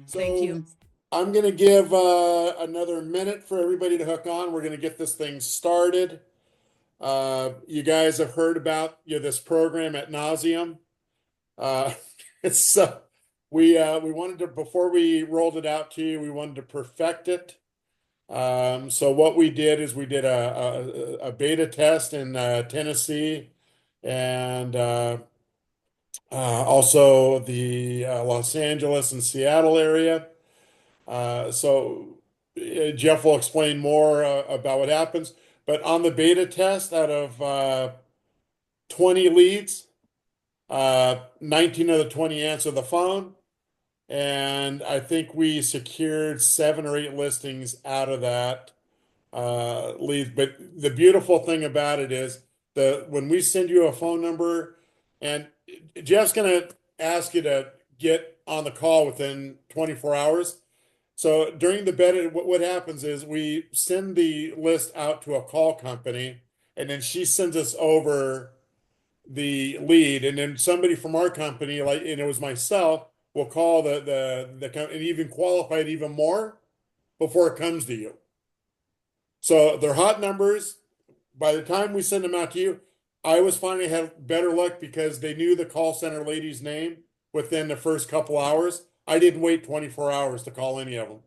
Thank So you. I'm going to give another minute for everybody to hook on. We're going to get this thing started. You guys have heard about this program at nauseum. Uh, it's we wanted to before we rolled it out to you, we wanted to perfect it. So what we did is we did a beta test in Tennessee and also the Los Angeles and Seattle area. Jeff will explain more about what happens. But on the beta test, out of 20 leads, 19 of the 20 answer the phone. And I think we secured 7 or 8 listings out of that lead. But the beautiful thing about it is when we send you a phone number, and Jeff's going to ask you to get on the call within 24 hours. So during the beta, what happens is we send the list out to a call company, and then she sends us over the lead, and then somebody from our company, like, and it was myself, will call and even qualify it even more before it comes to you. So they're hot numbers. By the time we send them out to you, I was finding I had better luck because they knew the call center lady's name within the first couple hours. I didn't wait 24 hours to call any of them.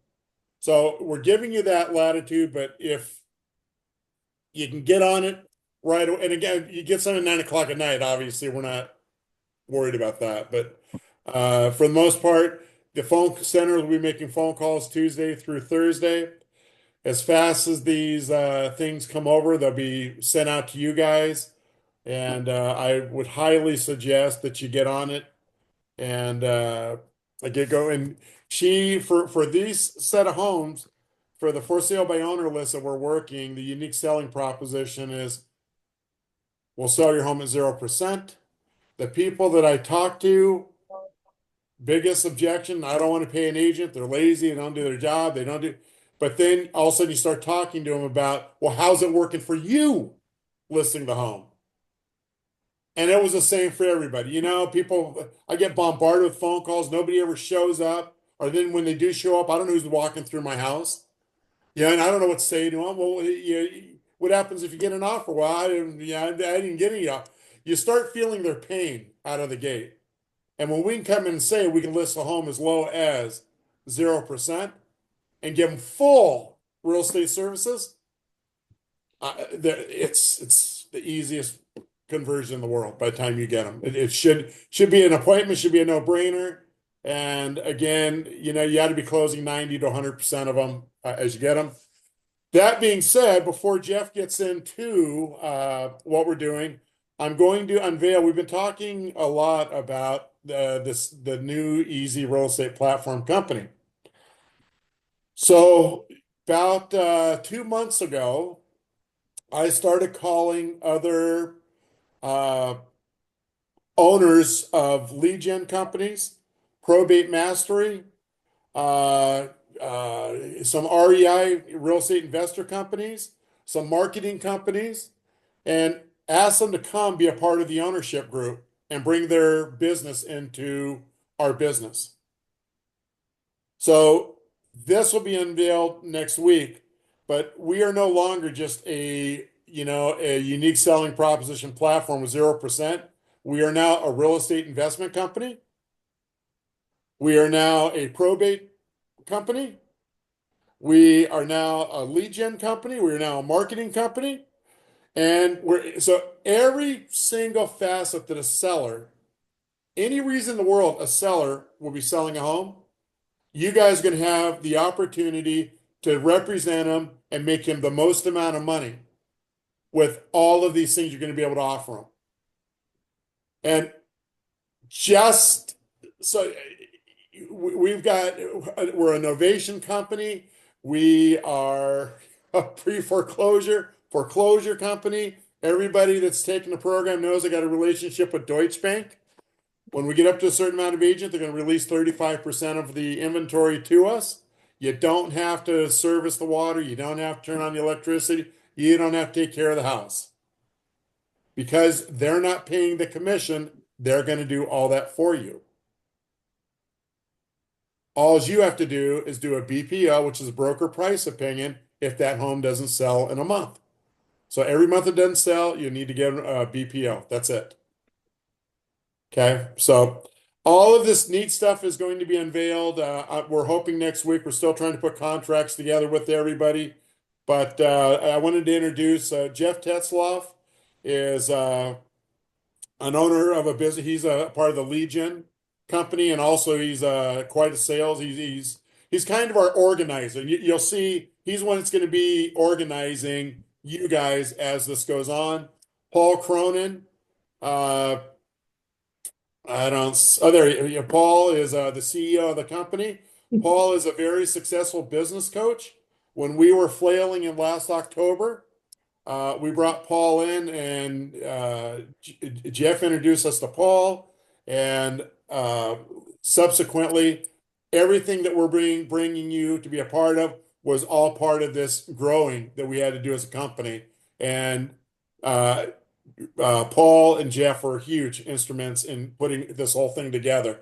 So we're giving you that latitude, but if you can get on it right away, and again, you get some at 9 o'clock at night, obviously we're not worried about that. But for the most part, the phone center will be making phone calls Tuesday through Thursday. As fast as these things come over, they'll be sent out to you guys. And I would highly suggest that you get on it and get going. She for these set of homes, for the for sale by owner list that we're working, the unique selling proposition is we'll sell your home at 0%. The people that I talk to, biggest objection, I don't want to pay an agent. They're lazy, they don't do their job, they don't do. But then all of a sudden you start talking to them about, well, how's it working for you listing the home? And it was the same for everybody. People, I get bombarded with phone calls. Nobody ever shows up. Or then when they do show up, I don't know who's walking through my house. Yeah, and I don't know what to say to them. Well, what happens if you get an offer? Well, I didn't get any offer. You start feeling their pain out of the gate. And when we can come in and say we can list the home as low as 0% and give them full real estate services, it's the easiest conversion in the world by the time you get them. It should be an appointment, should be a no-brainer. And again, you got to be closing 90 to 100% of them as you get them. That being said, before Jeff gets into what we're doing, I'm going to unveil. We've been talking a lot about the new easy real estate platform company. So about 2 months ago, I started calling other owners of lead gen companies, probate mastery, some REI real estate investor companies, some marketing companies, and ask them to come be a part of the ownership group and bring their business into our business. So this will be unveiled next week, but we are no longer just a unique selling proposition platform with 0%. We are now a real estate investment company. We are now a probate company. We are now a lead gen company. We are now a marketing company. And so every single facet that a seller, any reason in the world a seller will be selling a home, you guys are going to have the opportunity to represent them and make him the most amount of money with all of these things you're going to be able to offer them. And just so we're a novation company. We are a foreclosure company. Everybody that's taken the program knows I got a relationship with Deutsche Bank. When we get up to a certain amount of agent, they're going to release 35% of the inventory to us. You don't have to service the water. You don't have to turn on the electricity. You don't have to take care of the house. Because they're not paying the commission, they're going to do all that for you. All you have to do is do a BPO, which is a broker price opinion, if that home doesn't sell in a month. So every month it doesn't sell, you need to get a BPO. That's it. Okay. So all of this neat stuff is going to be unveiled. We're hoping next week. We're still trying to put contracts together with everybody. But I wanted to introduce Jeff Tetzloff is an owner of a business. He's a part of the Legion company, and also he's quite a sales. He's kind of our organizer. You'll see he's one that's going to be organizing you guys as this goes on. Paul Cronin, uh, I don't. Oh, there. Paul is the CEO of the company. Paul is a very successful business coach. When we were flailing in last October, we brought Paul in, and Jeff introduced us to Paul, and subsequently, everything that we're bringing you to be a part of was all part of this growing that we had to do as a company. And uh, Paul and Jeff were huge instruments in putting this whole thing together.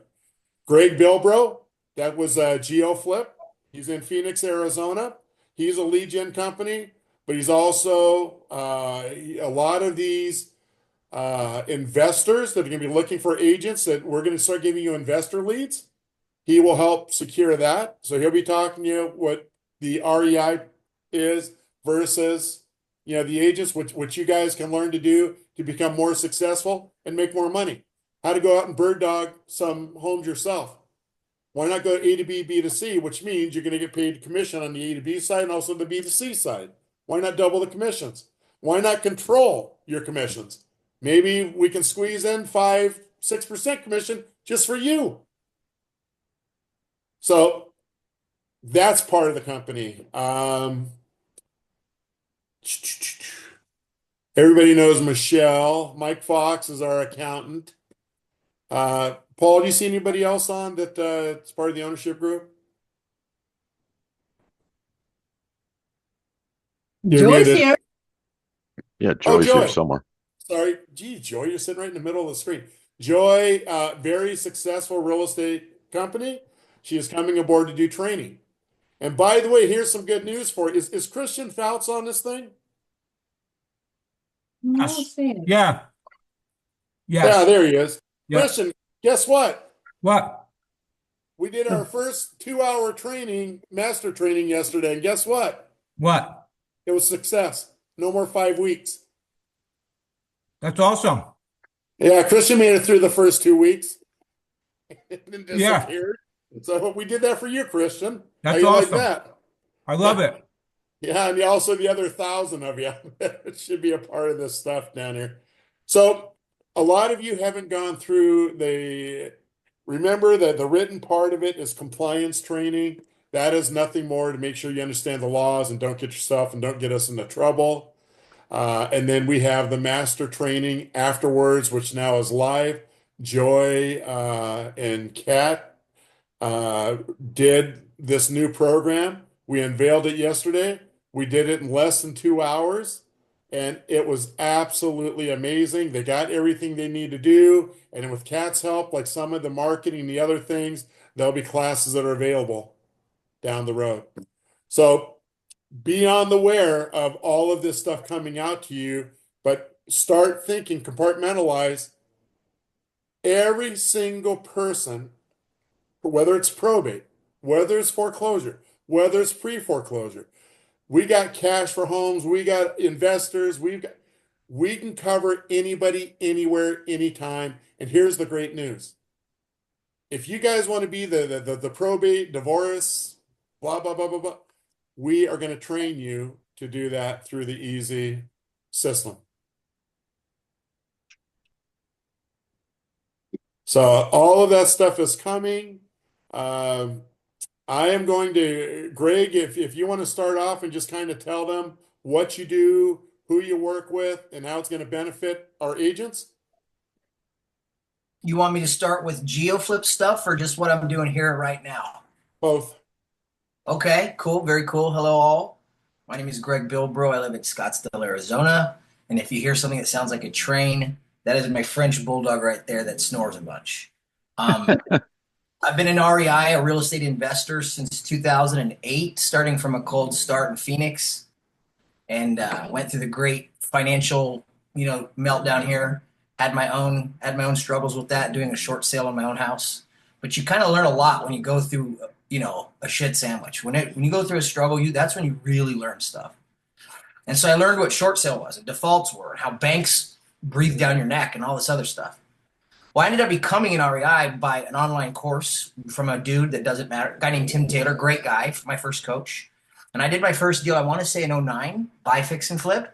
Greg Bilbro, that was GeoFlip. He's in Phoenix, Arizona. He's a lead gen company, but he's also a lot of these investors that are going to be looking for agents that we're going to start giving you investor leads. He will help secure that. So he'll be talking to you what the REI is versus the agents, which you guys can learn to do to become more successful and make more money. How to go out and bird dog some homes yourself. Why not go A to B, B to C, which means you're going to get paid commission on the A to B side and also the B to C side. Why not double the commissions? Why not control your commissions? Maybe we can squeeze in 5, 6% commission just for you. So that's part of the company. Everybody knows Michelle. Mike Fox is our accountant. Paul, do you see anybody else on that is part of the ownership group? You're Joy's muted. here. Yeah, Oh, Joey's here Joy. somewhere. Sorry. Gee, Joy, you're sitting right in the middle of the screen. Joy, very successful real estate company. She is coming aboard to do training. And by the way, here's some good news for you. Is Christian Fouts on this thing? No, Yes. see. Yeah. Yeah, Yes. there he is. Yeah. Christian, guess what? What? We did our first 2-hour training, master training yesterday, and guess what? What? It was success. No more 5 weeks. That's awesome. Yeah, Christian made it through the first 2 weeks and then Yeah. disappeared. So we did that for you, Christian. How That's you like awesome. that? I love it. Yeah, and also the other 1,000 of you that should be a part of this stuff down here. So a lot of you haven't gone through remember that the written part of it is compliance training. That is nothing more to make sure you understand the laws and don't get yourself and don't get us into trouble. And then we have the master training afterwards, which now is live. Joy and Kat did this new program. We unveiled it yesterday. We did it in less than 2 hours, and it was absolutely amazing. They got everything they need to do, and with Kat's help, like some of the marketing, the other things, there'll be classes that are available down the road. So be on the aware of all of this stuff coming out to you, but start thinking, compartmentalize every single person, whether it's probate, whether it's foreclosure, whether it's pre-foreclosure. We got cash for homes, we got investors, we can cover anybody, anywhere, anytime. And here's the great news. If you guys want to be the probate, divorce, blah, blah, blah, blah, blah, we are going to train you to do that through the easy system. So all of that stuff is coming. I am going to, Greg, if you want to start off and just kind of tell them what you do, who you work with, and how it's going to benefit our agents. You want me to start with GeoFlip stuff or just what I'm doing here right now? Both. Okay, cool. Very cool. Hello, all. My name is Greg Bilbro. I live in Scottsdale, Arizona. And if you hear something that sounds like a train, that is my French bulldog right there that snores a bunch. I've been an REI, a real estate investor, since 2008, starting from a cold start in Phoenix, and went through the great financial, meltdown here. Had my own struggles with that, doing a short sale on my own house. But you kind of learn a lot when you go through, a shit sandwich. When you go through a struggle, that's when you really learn stuff. And so I learned what short sale was, and defaults were, and how banks breathe down your neck, and all this other stuff. Well, I ended up becoming an REI by an online course from a dude that doesn't matter, a guy named Tim Taylor, great guy, my first coach. And I did my first deal, I want to say in '09, buy, fix, and flip.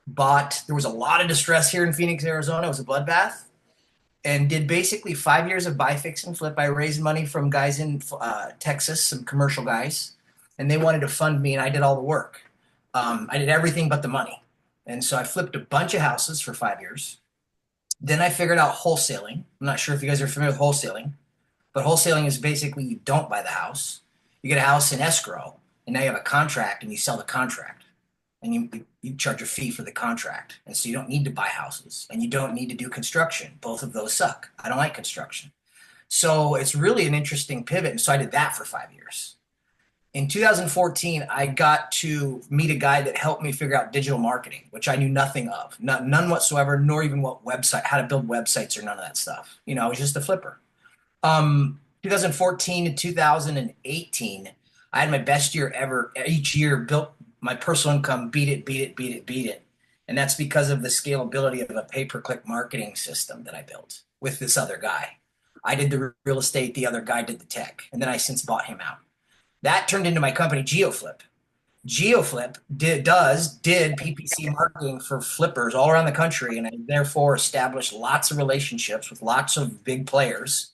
But there was a lot of distress here in Phoenix, Arizona. It was a bloodbath. And did basically 5 years of buy, fix, and flip. I raised money from guys in Texas, some commercial guys, and they wanted to fund me, and I did all the work. I did everything but the money. And so I flipped a bunch of houses for 5 years. Then I figured out wholesaling. I'm not sure if you guys are familiar with wholesaling, but wholesaling is basically you don't buy the house. You get a house in escrow, and now you have a contract, and you sell the contract, and you charge a fee for the contract. And so you don't need to buy houses, and you don't need to do construction. Both of those suck. I don't like construction. So it's really an interesting pivot. And so I did that for 5 years. In 2014, I got to meet a guy that helped me figure out digital marketing, which I knew nothing of, none whatsoever, nor even how to build websites or none of that stuff. I was just a flipper. 2014 to 2018, I had my best year ever. Each year built my personal income, beat it, beat it, beat it, beat it. And that's because of the scalability of a pay-per-click marketing system that I built with this other guy. I did the real estate, the other guy did the tech, and then I since bought him out. That turned into my company, GeoFlip. GeoFlip did PPC marketing for flippers all around the country, and I therefore established lots of relationships with lots of big players.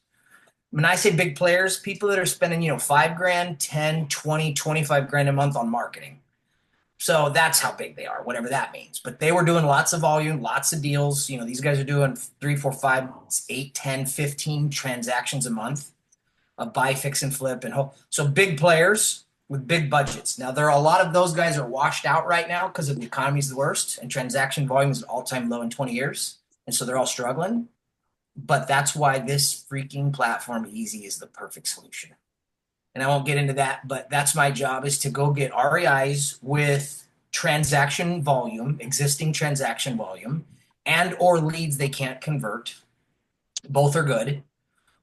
When I say big players, people that are spending, $5,000, 10, 20, 25 grand a month on marketing. So that's how big they are, whatever that means. But they were doing lots of volume, lots of deals. These guys are doing 3, 4, 5, 8, 10, 15 transactions a month of buy, fix, and flip, and so big players with big budgets. Now there are a lot of those guys are washed out right now because of the economy's the worst, and transaction volume is all-time low in 20 years, and so they're all struggling. But that's why this freaking platform, Easy, is the perfect solution. And I won't get into that, but that's my job, is to go get REIs with transaction volume, existing transaction volume, and or leads they can't convert. Both are good.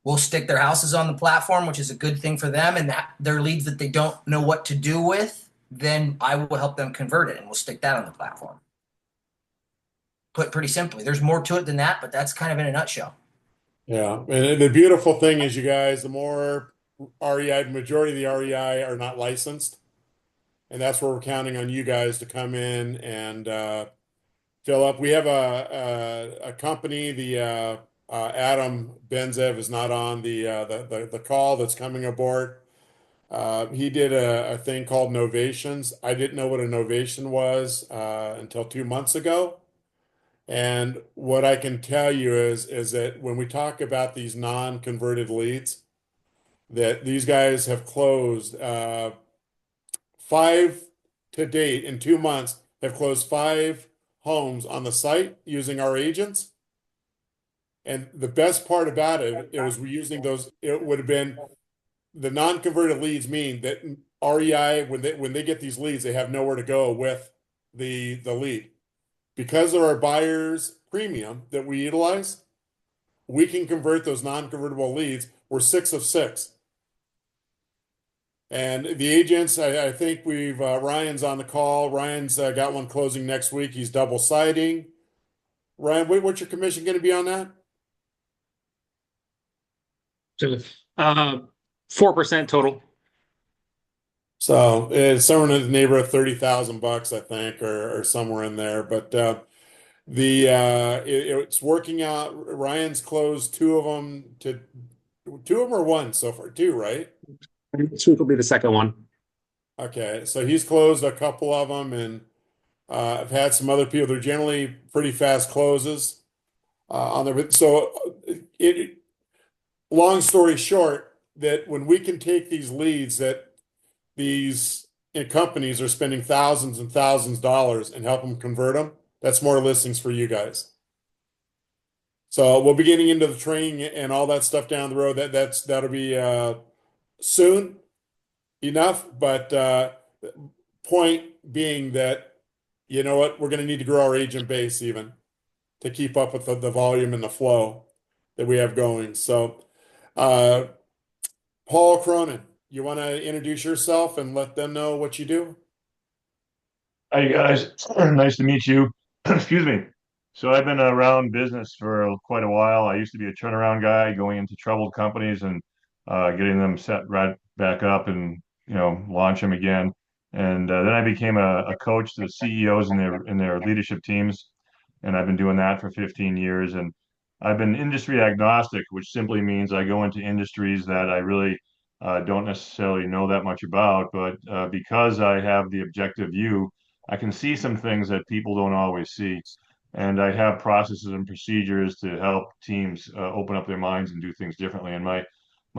We'll stick their houses on the platform, which is a good thing for them, and their leads that they don't know what to do with, then I will help them convert it, and we'll stick that on the platform. Put pretty simply. There's more to it than that, but that's kind of in a nutshell. Yeah, and the beautiful thing is, you guys, the more REI, majority of the REI are not licensed, and that's where we're counting on you guys to come in and fill up. We have a company, the Adam Benzev is not on the call that's coming aboard. He did a thing called Novations. I didn't know what a Novation was until 2 months ago. And what I can tell you is that when we talk about these non-converted leads, that these guys have closed 5 to date in 2 months, have closed 5 homes on the site using our agents. And the best part about it was we're using those. It would have been the non-converted leads mean that REI, when they get these leads, they have nowhere to go with the lead. Because of our buyer's premium that we utilize, we can convert those non-convertible leads. We're 6 of 6. And the agents, I think Ryan's on the call. Ryan's got one closing next week. He's double siding. Ryan, what's your commission going to be on that? So, 4% total. So it's somewhere in the neighborhood of $30,000, I think, or somewhere in there. But it's working out. Ryan's closed 2 of them or one so far, 2, right? This week will be the second one. Okay, so he's closed a couple of them, and I've had some other people. They're generally pretty fast closes on there. So long story short, that when we can take these leads that these companies are spending thousands and thousands of dollars and help them convert them, that's more listings for you guys. So we'll be getting into the training and all that stuff down the road. That'll be soon enough. But point being that, you know what, we're going to need to grow our agent base even to keep up with the volume and the flow that we have going. So, Paul Cronin, you want to introduce yourself and let them know what you do? Hi guys, nice to meet you. Excuse me. So I've been around business for quite a while. I used to be a turnaround guy, going into troubled companies and getting them set right back up and launch them again. And then I became a coach to the CEOs in their leadership teams, and I've been doing that for 15 years. And I've been industry agnostic, which simply means I go into industries that I really don't necessarily know that much about, but because I have the objective view, I can see some things that people don't always see. And I have processes and procedures to help teams open up their minds and do things differently. And my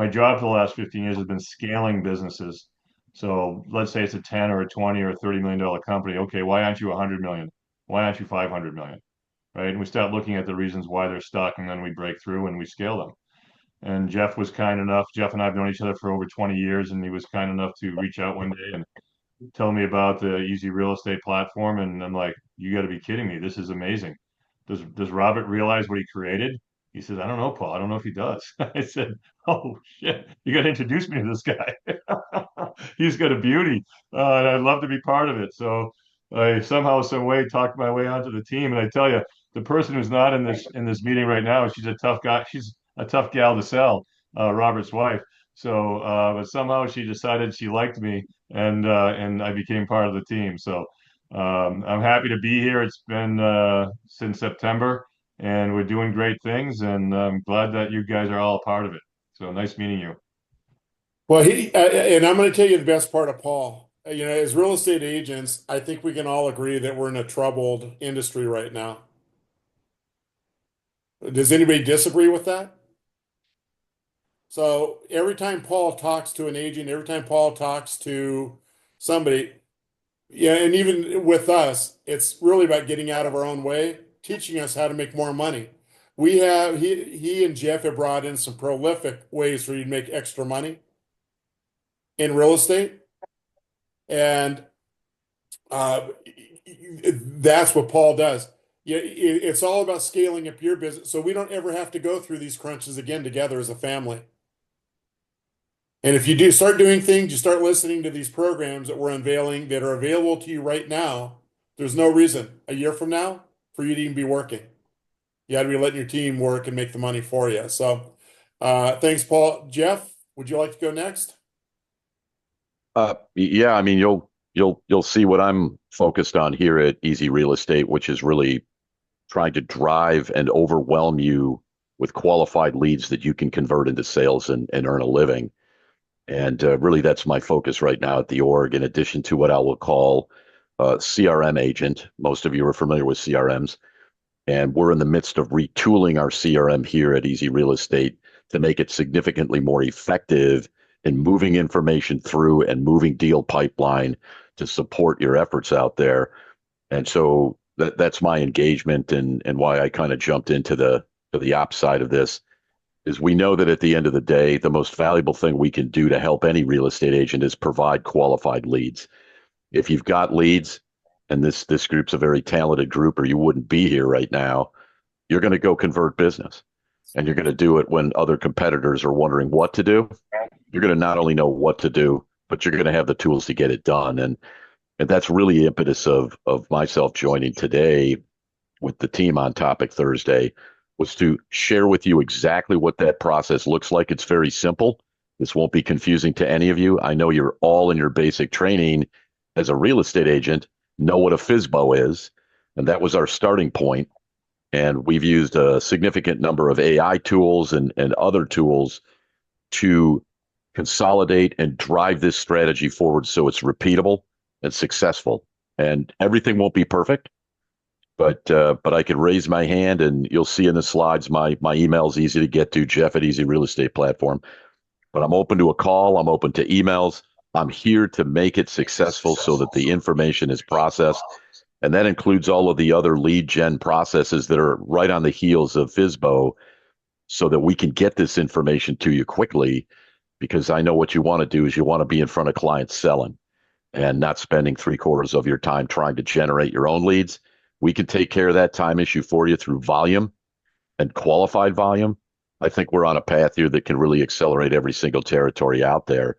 job for the last 15 years has been scaling businesses. So let's say it's a 10 or a 20 or a $30 million company. Okay, why aren't you 100 million? Why aren't you 500 million? Right? And we start looking at the reasons why they're stuck, and then we break through and we scale them. And Jeff was kind enough. Jeff and I have known each other for over 20 years, and he was kind enough to reach out one day and tell me about the Easy Real Estate platform. And I'm like, you got to be kidding me. This is amazing. Does Robert realize what he created? He says, I don't know, Paul. I don't know if he does. I said, oh shit, you got to introduce me to this guy. He's got a beauty, and I'd love to be part of it. So I somehow, some way, talked my way onto the team. And I tell you, the person who's not in this meeting right now, she's a tough guy. She's a tough gal to sell, Robert's wife. So, but somehow she decided she liked me, and I became part of the team. So I'm happy to be here. It's been since September, and we're doing great things, and I'm glad that you guys are all a part of it. So nice meeting you. Well, and I'm going to tell you the best part of Paul. You know, as real estate agents, I think we can all agree that we're in a troubled industry right now. Does anybody disagree with that? So every time Paul talks to an agent, every time Paul talks to somebody, yeah, and even with us, it's really about getting out of our own way, teaching us how to make more money. He and Jeff have brought in some prolific ways for you to make extra money in real estate. And that's what Paul does. Yeah, it's all about scaling up your business so we don't ever have to go through these crunches again together as a family. And if you do start doing things, you start listening to these programs that we're unveiling that are available to you right now, there's no reason a year from now for you to even be working. You got to be letting your team work and make the money for you. So thanks, Paul. Jeff, would you like to go next? Yeah, I mean, you'll see what I'm focused on here at Easy Real Estate, which is really trying to drive and overwhelm you with qualified leads that you can convert into sales and earn a living. And really, that's my focus right now at the org, in addition to what I will call CRM agent. Most of you are familiar with CRMs. And we're in the midst of retooling our CRM here at Easy Real Estate to make it significantly more effective in moving information through and moving deal pipeline to support your efforts out there. And so that's my engagement, and why I kind of jumped into the ops side of this is we know that at the end of the day, the most valuable thing we can do to help any real estate agent is provide qualified leads. If you've got leads, and this group's a very talented group, or you wouldn't be here right now, you're going to go convert business. And you're going to do it when other competitors are wondering what to do. You're going to not only know what to do, but you're going to have the tools to get it done. And that's really the impetus of myself joining today with the team on Topic Thursday, was to share with you exactly what that process looks like. It's very simple. This won't be confusing to any of you. I know you're all in your basic training as a real estate agent, know what a FSBO is, and that was our starting point. And we've used a significant number of AI tools and other tools to consolidate and drive this strategy forward so it's repeatable and successful. And everything won't be perfect, but I could raise my hand, and you'll see in the slides my email's easy to get to, Jeff at Easy Real Estate Platform. But I'm open to a call. I'm open to emails. I'm here to make it successful so that the information is processed And that includes all of the other lead gen processes that are right on the heels of FSBO, so that we can get this information to you quickly, because I know what you want to do is you want to be in front of clients selling and not spending 3/4 of your time trying to generate your own leads. We can take care of that time issue for you through volume and qualified volume. I think we're on a path here that can really accelerate every single territory out there.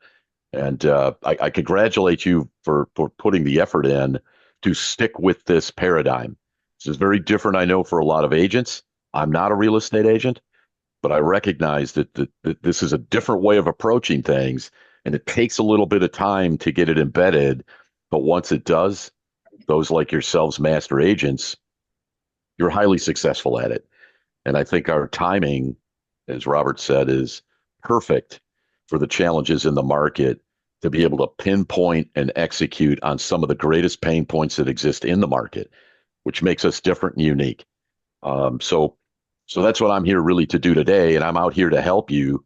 And I congratulate you for putting the effort in to stick with this paradigm. This is very different, I know, for a lot of agents. I'm not a real estate agent, but I recognize that this is a different way of approaching things, and it takes a little bit of time to get it embedded. But once it does, those like yourselves, master agents, you're highly successful at it. And I think our timing, as Robert said, is perfect for the challenges in the market to be able to pinpoint and execute on some of the greatest pain points that exist in the market, which makes us different and unique. So that's what I'm here really to do today. And I'm out here to help you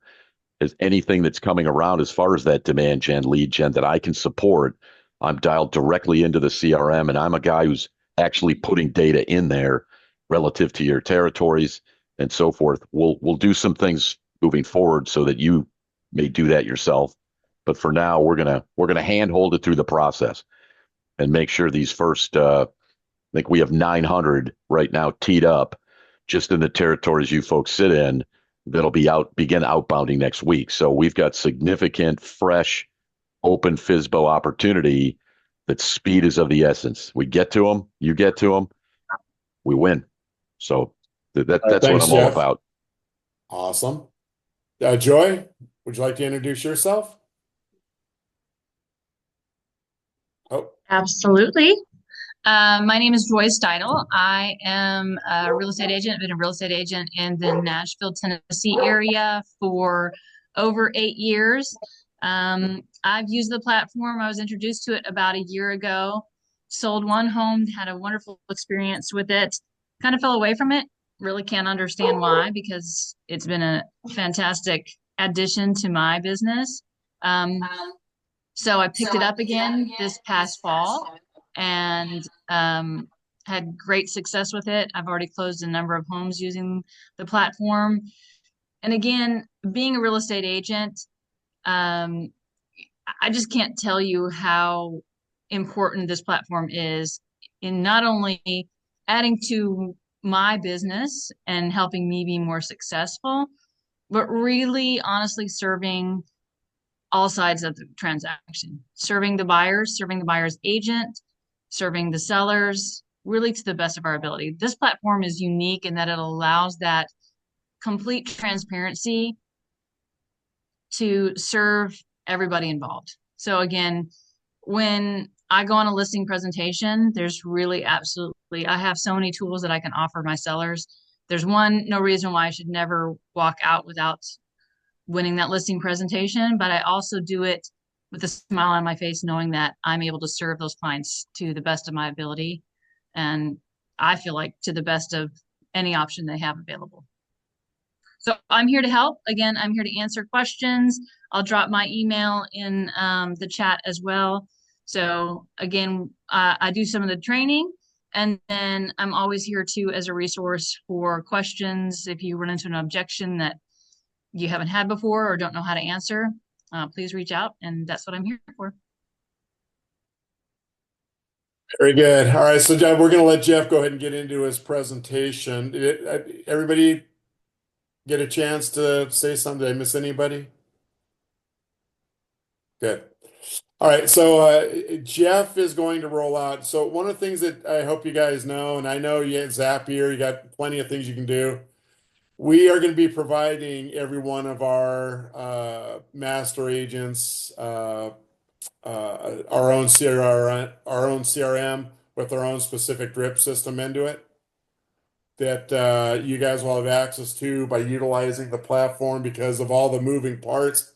as anything that's coming around as far as that demand gen, lead gen that I can support. I'm dialed directly into the CRM, and I'm a guy who's actually putting data in there relative to your territories and so forth. We'll do some things moving forward so that you may do that yourself. But for now, we're gonna handhold it through the process and make sure these first I think we have 900 right now teed up just in the territories you folks sit in, that'll begin outbounding next week. So we've got significant, fresh, open FSBO opportunity that speed is of the essence. We get to them, you get to them, we win. So that's Thanks, what I'm all Jeff. about. Awesome. Joy, would you like to introduce yourself? Oh, Absolutely. My name is Joy Steidel. I am a real estate agent. I've been a real estate agent in the Nashville, Tennessee area for over 8 years. I've used the platform. I was introduced to it about a year ago. Sold one home, had a wonderful experience with it. Kind of fell away from it. Really can't understand why, because it's been a fantastic addition to my business. So I picked it up again this past fall and had great success with it. I've already closed a number of homes using the platform. And again, being a real estate agent, I just can't tell you how important this platform is in not only adding to my business and helping me be more successful, but really honestly serving all sides of the transaction, serving the buyer's agent, serving the sellers, really to the best of our ability. This platform is unique in that it allows that complete transparency to serve everybody involved. So again, when I go on a listing presentation, there's really absolutely, I have so many tools that I can offer my sellers. There's no reason why I should never walk out without winning that listing presentation, but I also do it with a smile on my face, knowing that I'm able to serve those clients to the best of my ability. And I feel like to the best of any option they have available. So I'm here to help. Again, I'm here to answer questions. I'll drop my email in the chat as well. So again, I do some of the training, and then I'm always here too as a resource for questions. If you run into an objection that you haven't had before or don't know how to answer, please reach out, and that's what I'm here for. very good. All right, so Jeff, we're going to let Jeff go ahead and get into his presentation. Everybody get a chance to say something? Did I miss anybody? Good. All right, so Jeff is going to roll out. So one of the things that I hope you guys know, and I know you have Zapier, you got plenty of things you can do. We are going to be providing every one of our master agents our own CRM with our own specific drip system into it that you guys will have access to by utilizing the platform. Because of all the moving parts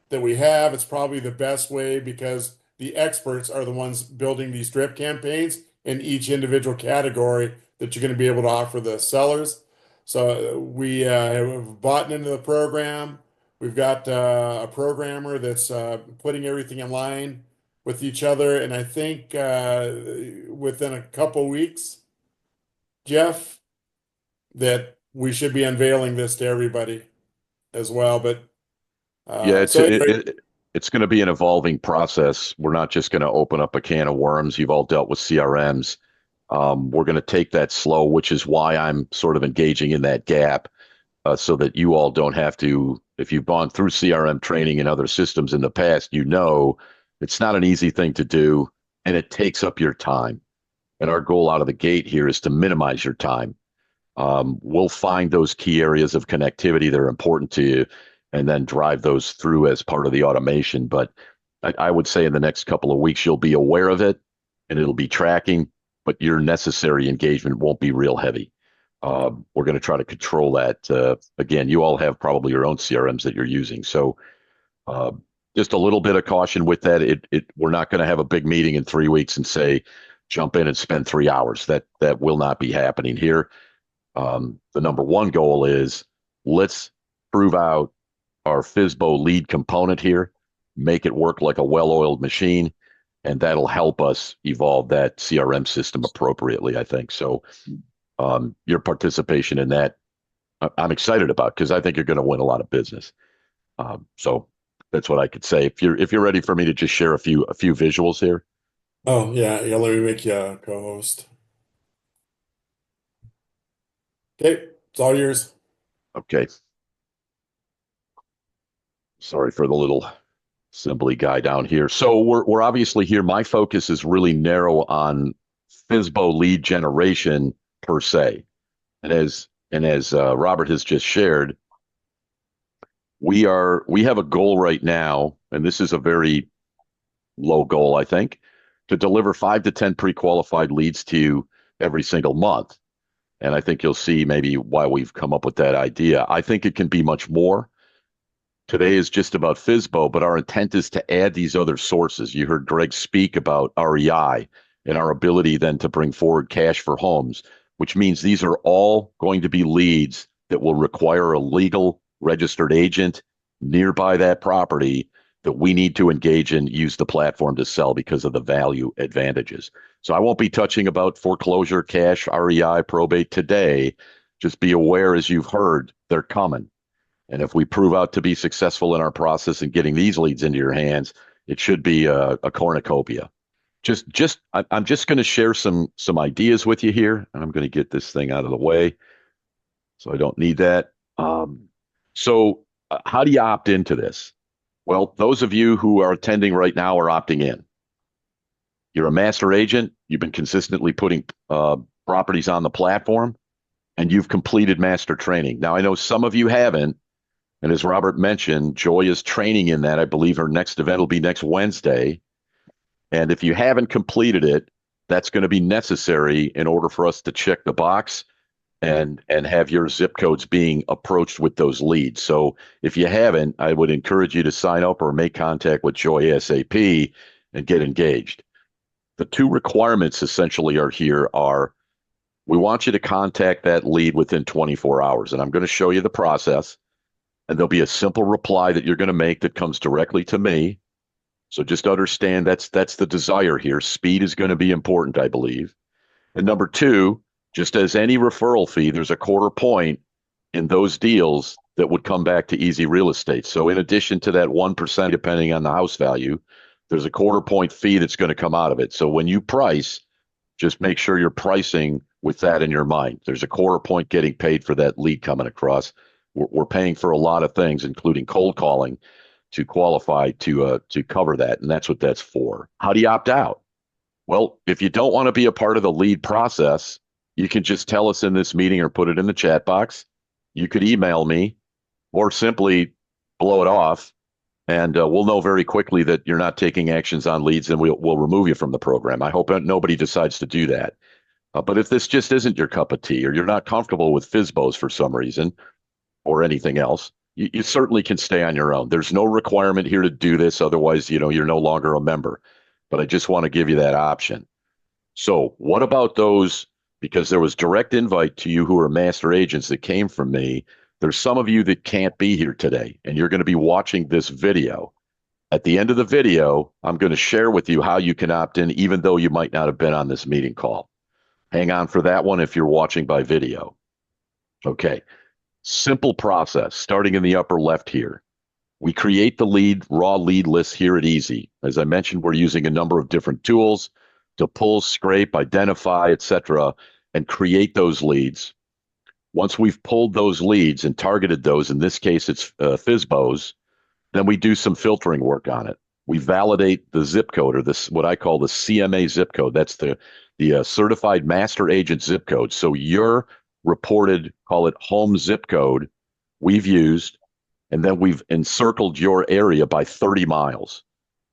that we have, it's probably the best way, because the experts are the ones building these drip campaigns in each individual category that you're going to be able to offer the sellers. So we have bought into the program. We've got a programmer that's putting everything in line with each other. And I think within a couple weeks, Jeff, that we should be unveiling this to everybody as well. But Yeah, so anyway, it's going to be an evolving process. We're not just going to open up a can of worms. You've all dealt with CRMs. We're going to take that slow, which is why I'm sort of engaging in that gap, so that you all don't have to. If you've gone through CRM training and other systems in the past, you know it's not an easy thing to do, and it takes up your time. And our goal out of the gate here is to minimize your time. We'll find those key areas of connectivity that are important to you and then drive those through as part of the automation. But I would say in the next couple of weeks, you'll be aware of it and it'll be tracking, but your necessary engagement won't be real heavy. We're going to try to control that. Again, you all have probably your own CRMs that you're using. So just a little bit of caution with that. We're not going to have a big meeting in 3 weeks and say, jump in and spend 3 hours. That will not be happening here. The number one goal is let's prove out our FSBO lead component here, make it work like a well-oiled machine, and that'll help us evolve that CRM system appropriately, I think. So your participation in that, I'm excited about because I think you're going to win a lot of business. So that's what I could say. If you're ready for me to just share a few visuals here. oh yeah, let me make you a co-host. Okay, it's all yours. Okay. Sorry for the little assembly guy down here. So we're obviously here. My focus is really narrow on FSBO lead generation per se. And as Robert has just shared, we have a goal right now, and this is a very low goal, I think, to deliver 5 to 10 pre-qualified leads to you every single month. And I think you'll see maybe why we've come up with that idea. I think it can be much more. Today is just about FSBO, but our intent is to add these other sources. You heard Greg speak about REI and our ability then to bring forward cash for homes, which means these are all going to be leads that will require a legal registered agent nearby that property that we need to engage and use the platform to sell because of the value advantages. So I won't be touching about foreclosure, cash, REI, probate today. Just be aware, as you've heard, they're coming. And if we prove out to be successful in our process and getting these leads into your hands, it should be a cornucopia. I'm just going to share some ideas with you here, and I'm going to get this thing out of the way, so I don't need that. So how do you opt into this? Well, those of you who are attending right now are opting in. You're a master agent. You've been consistently putting properties on the platform, and you've completed master training. Now, I know some of you haven't. And as Robert mentioned, Joy is training in that. I believe her next event will be next Wednesday. And if you haven't completed it, that's going to be necessary in order for us to check the box and have your zip codes being approached with those leads. So if you haven't, I would encourage you to sign up or make contact with Joy ASAP and get engaged. The two requirements essentially are we want you to contact that lead within 24 hours. And I'm going to show you the process. And there'll be a simple reply that you're going to make that comes directly to me. So just understand that's the desire here. Speed is going to be important, I believe. And number two, just as any referral fee, there's a 1/4 point in those deals that would come back to Easy Real Estate. So in addition to that 1%, depending on the house value, there's a 1/4 point fee that's going to come out of it. So when you price, just make sure you're pricing with that in your mind. There's a 1/4 point getting paid for that lead coming across. We're paying for a lot of things, including cold calling, to qualify to cover that, and that's what that's for. How do you opt out? Well, if you don't want to be a part of the lead process, you can just tell us in this meeting or put it in the chat box. You could email me or simply blow it off, and we'll know very quickly that you're not taking actions on leads, and we'll remove you from the program. I hope nobody decides to do that. But if this just isn't your cup of tea, or you're not comfortable with FSBOs for some reason, or anything else, you certainly can stay on your own. There's no requirement here to do this. Otherwise, you're no longer a member. But I just want to give you that option. So what about those? Because there was direct invite to you who are master agents that came from me. There's some of you that can't be here today, and you're going to be watching this video. At the end of the video, I'm going to share with you how you can opt in, even though you might not have been on this meeting call. Hang on for that one if you're watching by video. Okay. Simple process, starting in the upper left here. We create the raw lead list here at Easy. As I mentioned, we're using a number of different tools to pull, scrape, identify, etc., and create those leads. Once we've pulled those leads and targeted those, in this case, it's FSBOs, then we do some filtering work on it. We validate the zip code, or this what I call the CMA zip code. That's the Certified Master Agent zip code. So your reported, call it home zip code, we've used, and then we've encircled your area by 30 miles,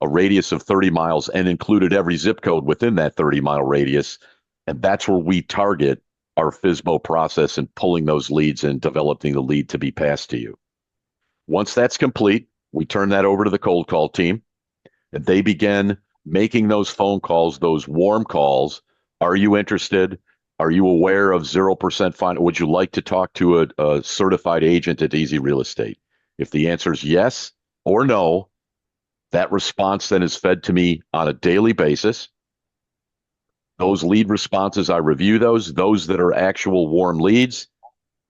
a radius of 30 miles, and included every zip code within that 30-mile radius. And that's where we target our FSBO process and pulling those leads and developing the lead to be passed to you. Once that's complete, we turn that over to the cold call team, and they begin making those phone calls, those warm calls. Are you interested? Are you aware of 0% finance? Would you like to talk to a certified agent at Easy Real Estate? If the answer is yes or no, that response then is fed to me on a daily basis. Those lead responses, I review those that are actual warm leads,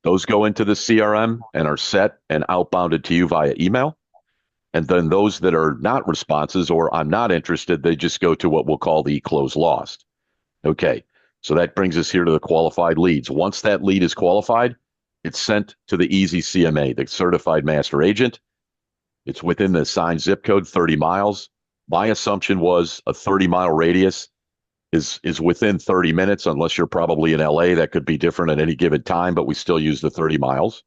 those go into the CRM and are set and outbounded to you via email. And then those that are not responses or I'm not interested, they just go to what we'll call the close lost. Okay, so that brings us here to the qualified leads. Once that lead is qualified, it's sent to the Easy CMA, the Certified Master Agent. It's within the assigned zip code, 30 miles. My assumption was a 30-mile radius is within 30 minutes, unless you're probably in LA. That could be different at any given time, but we still use the 30 miles.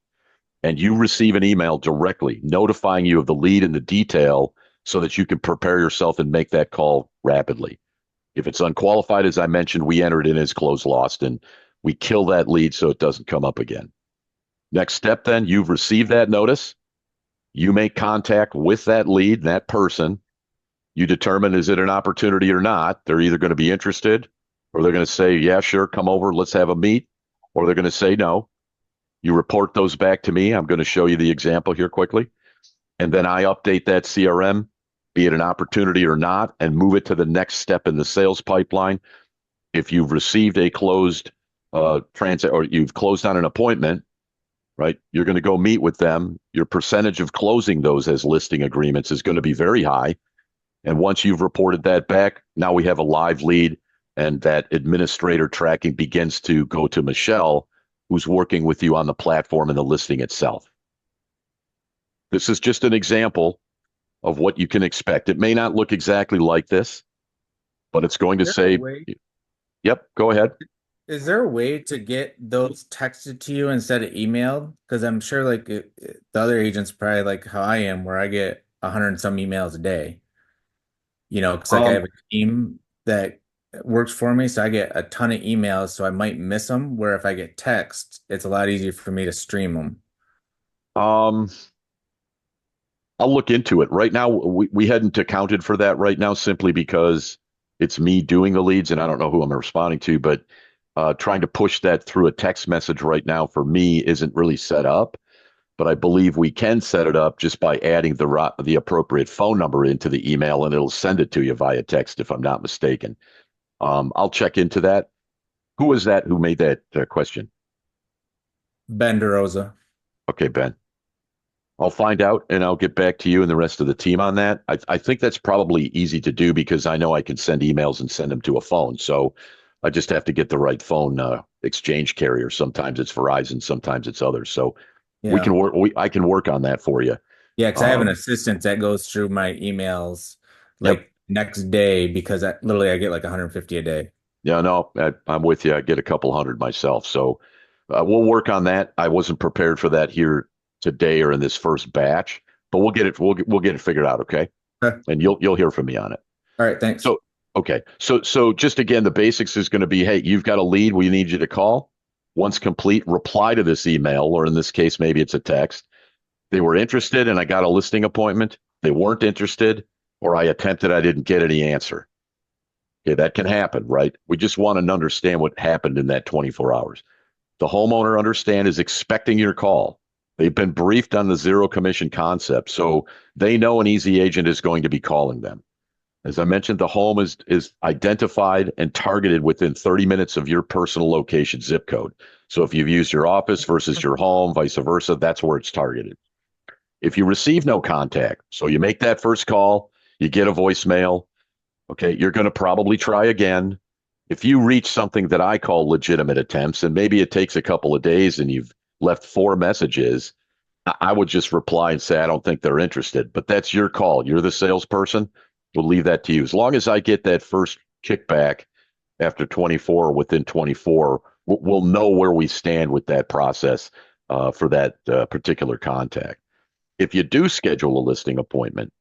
And you receive an email directly notifying you of the lead and the detail so that you can prepare yourself and make that call rapidly. If it's unqualified, as I mentioned, we enter it in as close lost, and we kill that lead so it doesn't come up again. Next step, then, you've received that notice. You make contact with that lead, that person. You determine, is it an opportunity or not? They're either going to be interested, or they're going to say, yeah, sure, come over, let's have a meet, or they're going to say no. You report those back to me. I'm going to show you the example here quickly. And then I update that CRM, be it an opportunity or not, and move it to the next step in the sales pipeline. If you've received a closed transit, or you've closed on an appointment, right, you're going to go meet with them. Your percentage of closing those as listing agreements is going to be very high. And once you've reported that back, now we have a live lead, and that administrator tracking begins to go to Michelle, who's working with you on the platform and the listing itself. This is just an example of what you can expect. It may not look exactly like this, but it's going to say, yep, go ahead. Is there a way to get those texted to you instead of emailed? Because I'm sure like the other agents probably like how I am, where I get 100 and some emails a day. You know, because like I have a team that works for me, so I get a ton of emails, so I might miss them. Where if I get text, it's a lot easier for me to stream them. I'll look into it. Right now, we hadn't accounted for that right now, simply because it's me doing the leads, and I don't know who I'm responding to, but trying to push that through a text message right now for me isn't really set up. But I believe we can set it up just by adding the appropriate phone number into the email, and it'll send it to you via text, if I'm not mistaken. I'll check into that. Who was that who made that question? Ben DeRosa. Okay, Ben. I'll find out, and I'll get back to you and the rest of the team on that. I think that's probably easy to do, because I know I can send emails and send them to a phone. So I just have to get the right phone exchange carrier. Sometimes it's Verizon, sometimes it's others. So Yeah. we can work. I can work on that for you. Yeah, because I have an assistant that goes through my emails like next day, because I get like 150 a day. Yeah, no, I'm with you. I get a couple hundred myself. So we'll work on that. I wasn't prepared for that here today or in this first batch, but we'll get it. We'll get it figured out. Okay. And you'll hear from me on it. All right. Thanks. So, okay. So just again, the basics is going to be, hey, you've got a lead. We need you to call. Once complete, reply to this email, or in this case, maybe it's a text. They were interested and I got a listing appointment. They weren't interested, or I attempted, I didn't get any answer. Okay, that can happen, right? We just want to understand what happened in that 24 hours. The homeowner is expecting your call. They've been briefed on the zero commission concept, so they know an easy agent is going to be calling them. As I mentioned, the home is identified and targeted within 30 minutes of your personal location zip code. So if you've used your office versus your home, vice versa, that's where it's targeted. If you receive no contact, so you make that first call, you get a voicemail, okay, you're going to probably try again. If you reach something that I call legitimate attempts, and maybe it takes a couple of days and you've left 4 messages, I would just reply and say, I don't think they're interested, but that's your call. You're the salesperson. We'll leave that to you. As long as I get that first kickback after 24 or within 24, we'll know where we stand with that process for that particular contact. If you do schedule a listing appointment,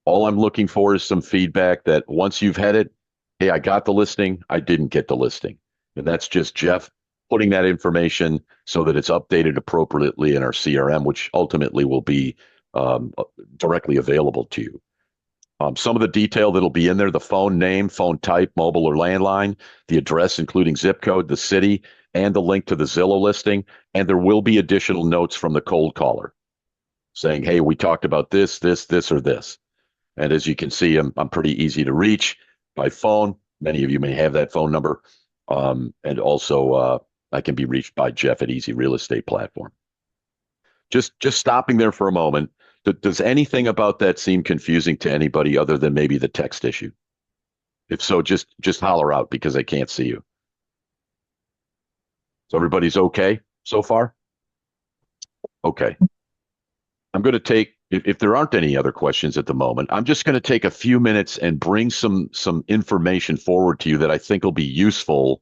all I'm looking for is some feedback that once you've had it, hey, I got the listing, I didn't get the listing. And that's just Jeff putting that information so that it's updated appropriately in our CRM, which ultimately will be directly available to you. Some of the detail that'll be in there, the phone name, phone type, mobile or landline, the address, including zip code, the city, and the link to the Zillow listing. And there will be additional notes from the cold caller saying, hey, we talked about this, or this. And as you can see, I'm pretty easy to reach by phone. Many of you may have that phone number. And also, I can be reached by Jeff at Easy Real Estate Platform. Just stopping there for a moment. Does anything about that seem confusing to anybody other than maybe the text issue? If so, just holler out because I can't see you. So everybody's okay so far? Okay. I'm going to take, if there aren't any other questions at the moment, I'm just going to take a few minutes and bring some information forward to you that I think will be useful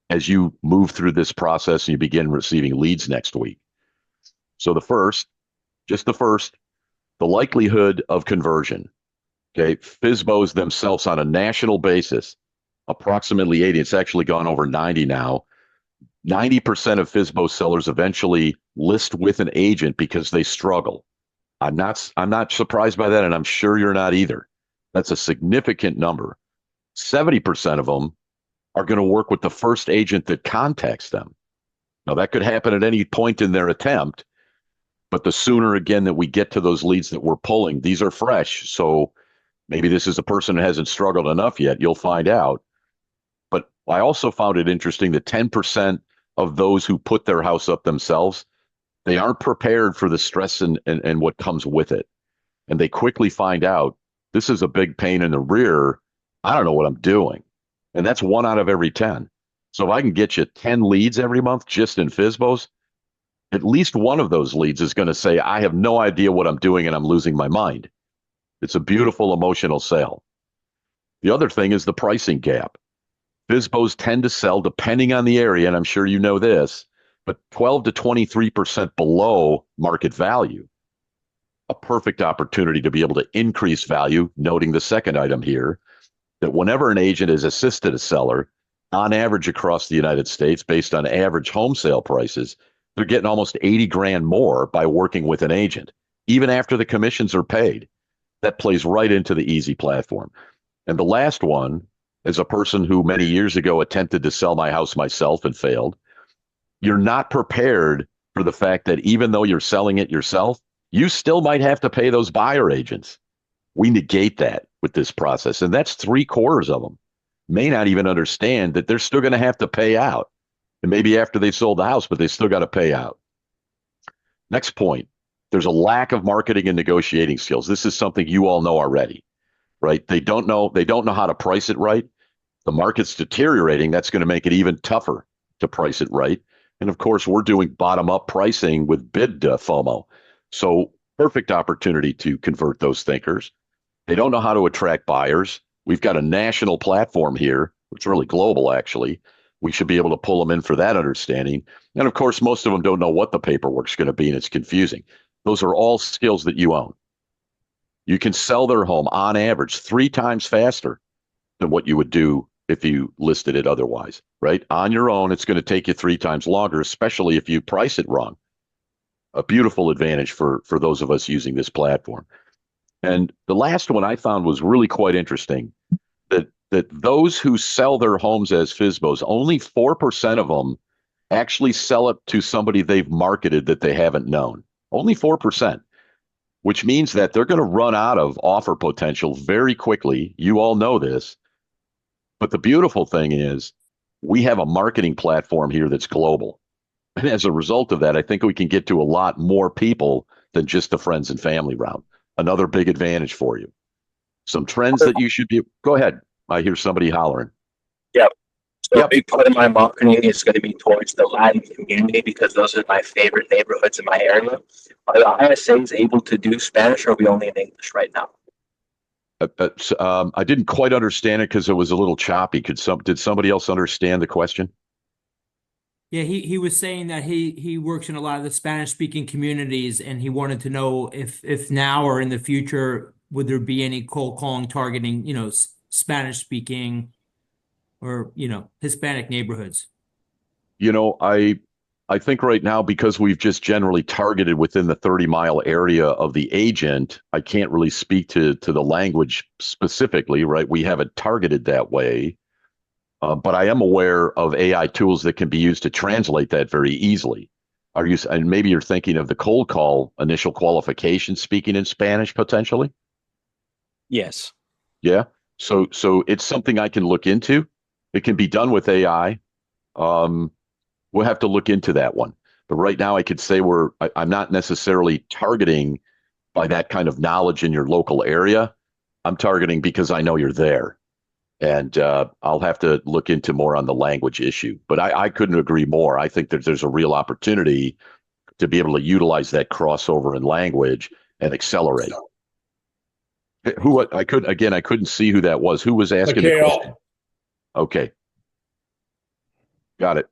as you move through this process and you begin receiving leads next week. So the first, the likelihood of conversion. Okay, FSBOs themselves on a national basis, approximately 80, it's actually gone over 90 now. 90% of FSBO sellers eventually list with an agent because they struggle. I'm not surprised by that, and I'm sure you're not either. That's a significant number. 70% of them are going to work with the first agent that contacts them. Now, that could happen at any point in their attempt, but the sooner, again, that we get to those leads that we're pulling, these are fresh. So maybe this is a person who hasn't struggled enough yet. You'll find out. But I also found it interesting that 10% of those who put their house up themselves, they aren't prepared for the stress and what comes with it. And they quickly find out this is a big pain in the rear. I don't know what I'm doing. And that's 1 out of every 10. So if I can get you 10 leads every month just in FSBOs, at least one of those leads is going to say, I have no idea what I'm doing and I'm losing my mind. It's a beautiful emotional sale. The other thing is the pricing gap. FSBOs tend to sell, depending on the area, and I'm sure you know this, but 12 to 23% below market value. A perfect opportunity to be able to increase value, noting the second item here, that whenever an agent has assisted a seller, on average across the United States, based on average home sale prices, they're getting almost 80 grand more by working with an agent, even after the commissions are paid. That plays right into the Easy platform. And the last one is a person who many years ago attempted to sell my house myself and failed. You're not prepared for the fact that even though you're selling it yourself, you still might have to pay those buyer agents. We negate that with this process. And that's 3/4 of them may not even understand that they're still going to have to pay out. And maybe after they sold the house, but they still got to pay out. Next point, there's a lack of marketing and negotiating skills. This is something you all know already, right? They don't know how to price it right. The market's deteriorating. That's going to make it even tougher to price it right. And of course, we're doing bottom-up pricing with bid FOMO. So perfect opportunity to convert those thinkers. They don't know how to attract buyers. We've got a national platform here. It's really global, actually. We should be able to pull them in for that understanding. And of course, most of them don't know what the paperwork's going to be, and it's confusing. Those are all skills that you own. You can sell their home on average 3 times faster than what you would do if you listed it otherwise, right? On your own, it's going to take you 3 times longer, especially if you price it wrong. A beautiful advantage for those of us using this platform. And the last one I found was really quite interesting, that those who sell their homes as FSBOs, only 4% of them actually sell it to somebody they've marketed that they haven't known. Only 4%, which means that they're going to run out of offer potential very quickly. You all know this. But the beautiful thing is we have a marketing platform here that's global. And as a result of that, I think we can get to a lot more people than just the friends and family round. Another big advantage for you. Some trends that you should be. Go ahead. I hear somebody hollering. Yep. So Yep. a big part of my marketing is going to be towards the Latin community because those are my favorite neighborhoods in my area. Are the ISAs able to do Spanish, or are we only in English right now? I didn't quite understand it because it was a little choppy. Did somebody else understand the question? Yeah, he was saying that he works in a lot of the Spanish speaking communities, and he wanted to know if now or in the future would there be any cold calling targeting, Spanish speaking or Hispanic neighborhoods. I think right now, because we've just generally targeted within the 30-mile area of the agent, I can't really speak to the language specifically, right? We haven't targeted that way. But I am aware of AI tools that can be used to translate that very easily. And maybe you're thinking of the cold call initial qualification speaking in Spanish potentially? Yes. Yeah. So it's something I can look into. It can be done with AI. We'll have to look into that one. But right now I could say I'm not necessarily targeting by that kind of knowledge in your local area. I'm targeting because I know you're there. And I'll have to look into more on the language issue. But I couldn't agree more. I think that there's a real opportunity to be able to utilize that crossover in language and accelerate. I couldn't see who that was. Who was asking the question? Okay. Got it.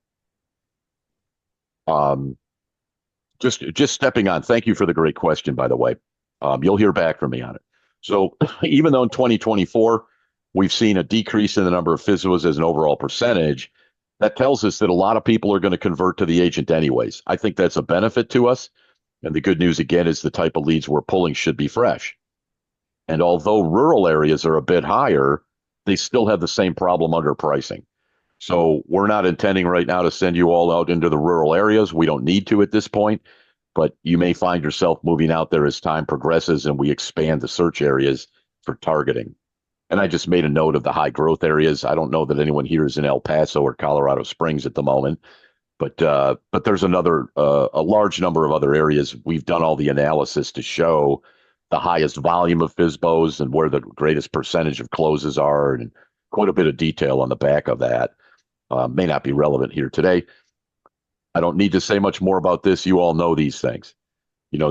Just stepping on. Thank you for the great question, by the way. You'll hear back from me on it. So even though in 2024, we've seen a decrease in the number of FSBOs as an overall percentage, that tells us that a lot of people are going to convert to the agent anyways. I think that's a benefit to us. And the good news, again, is the type of leads we're pulling should be fresh. And although rural areas are a bit higher, they still have the same problem under pricing. So we're not intending right now to send you all out into the rural areas. We don't need to at this point, but you may find yourself moving out there as time progresses and we expand the search areas for targeting. And I just made a note of the high growth areas. I don't know that anyone here is in El Paso or Colorado Springs at the moment, but there's a large number of other areas. We've done all the analysis to show the highest volume of FSBOs and where the greatest percentage of closes are, and quite a bit of detail on the back of that. May not be relevant here today. I don't need to say much more about this. You all know these things.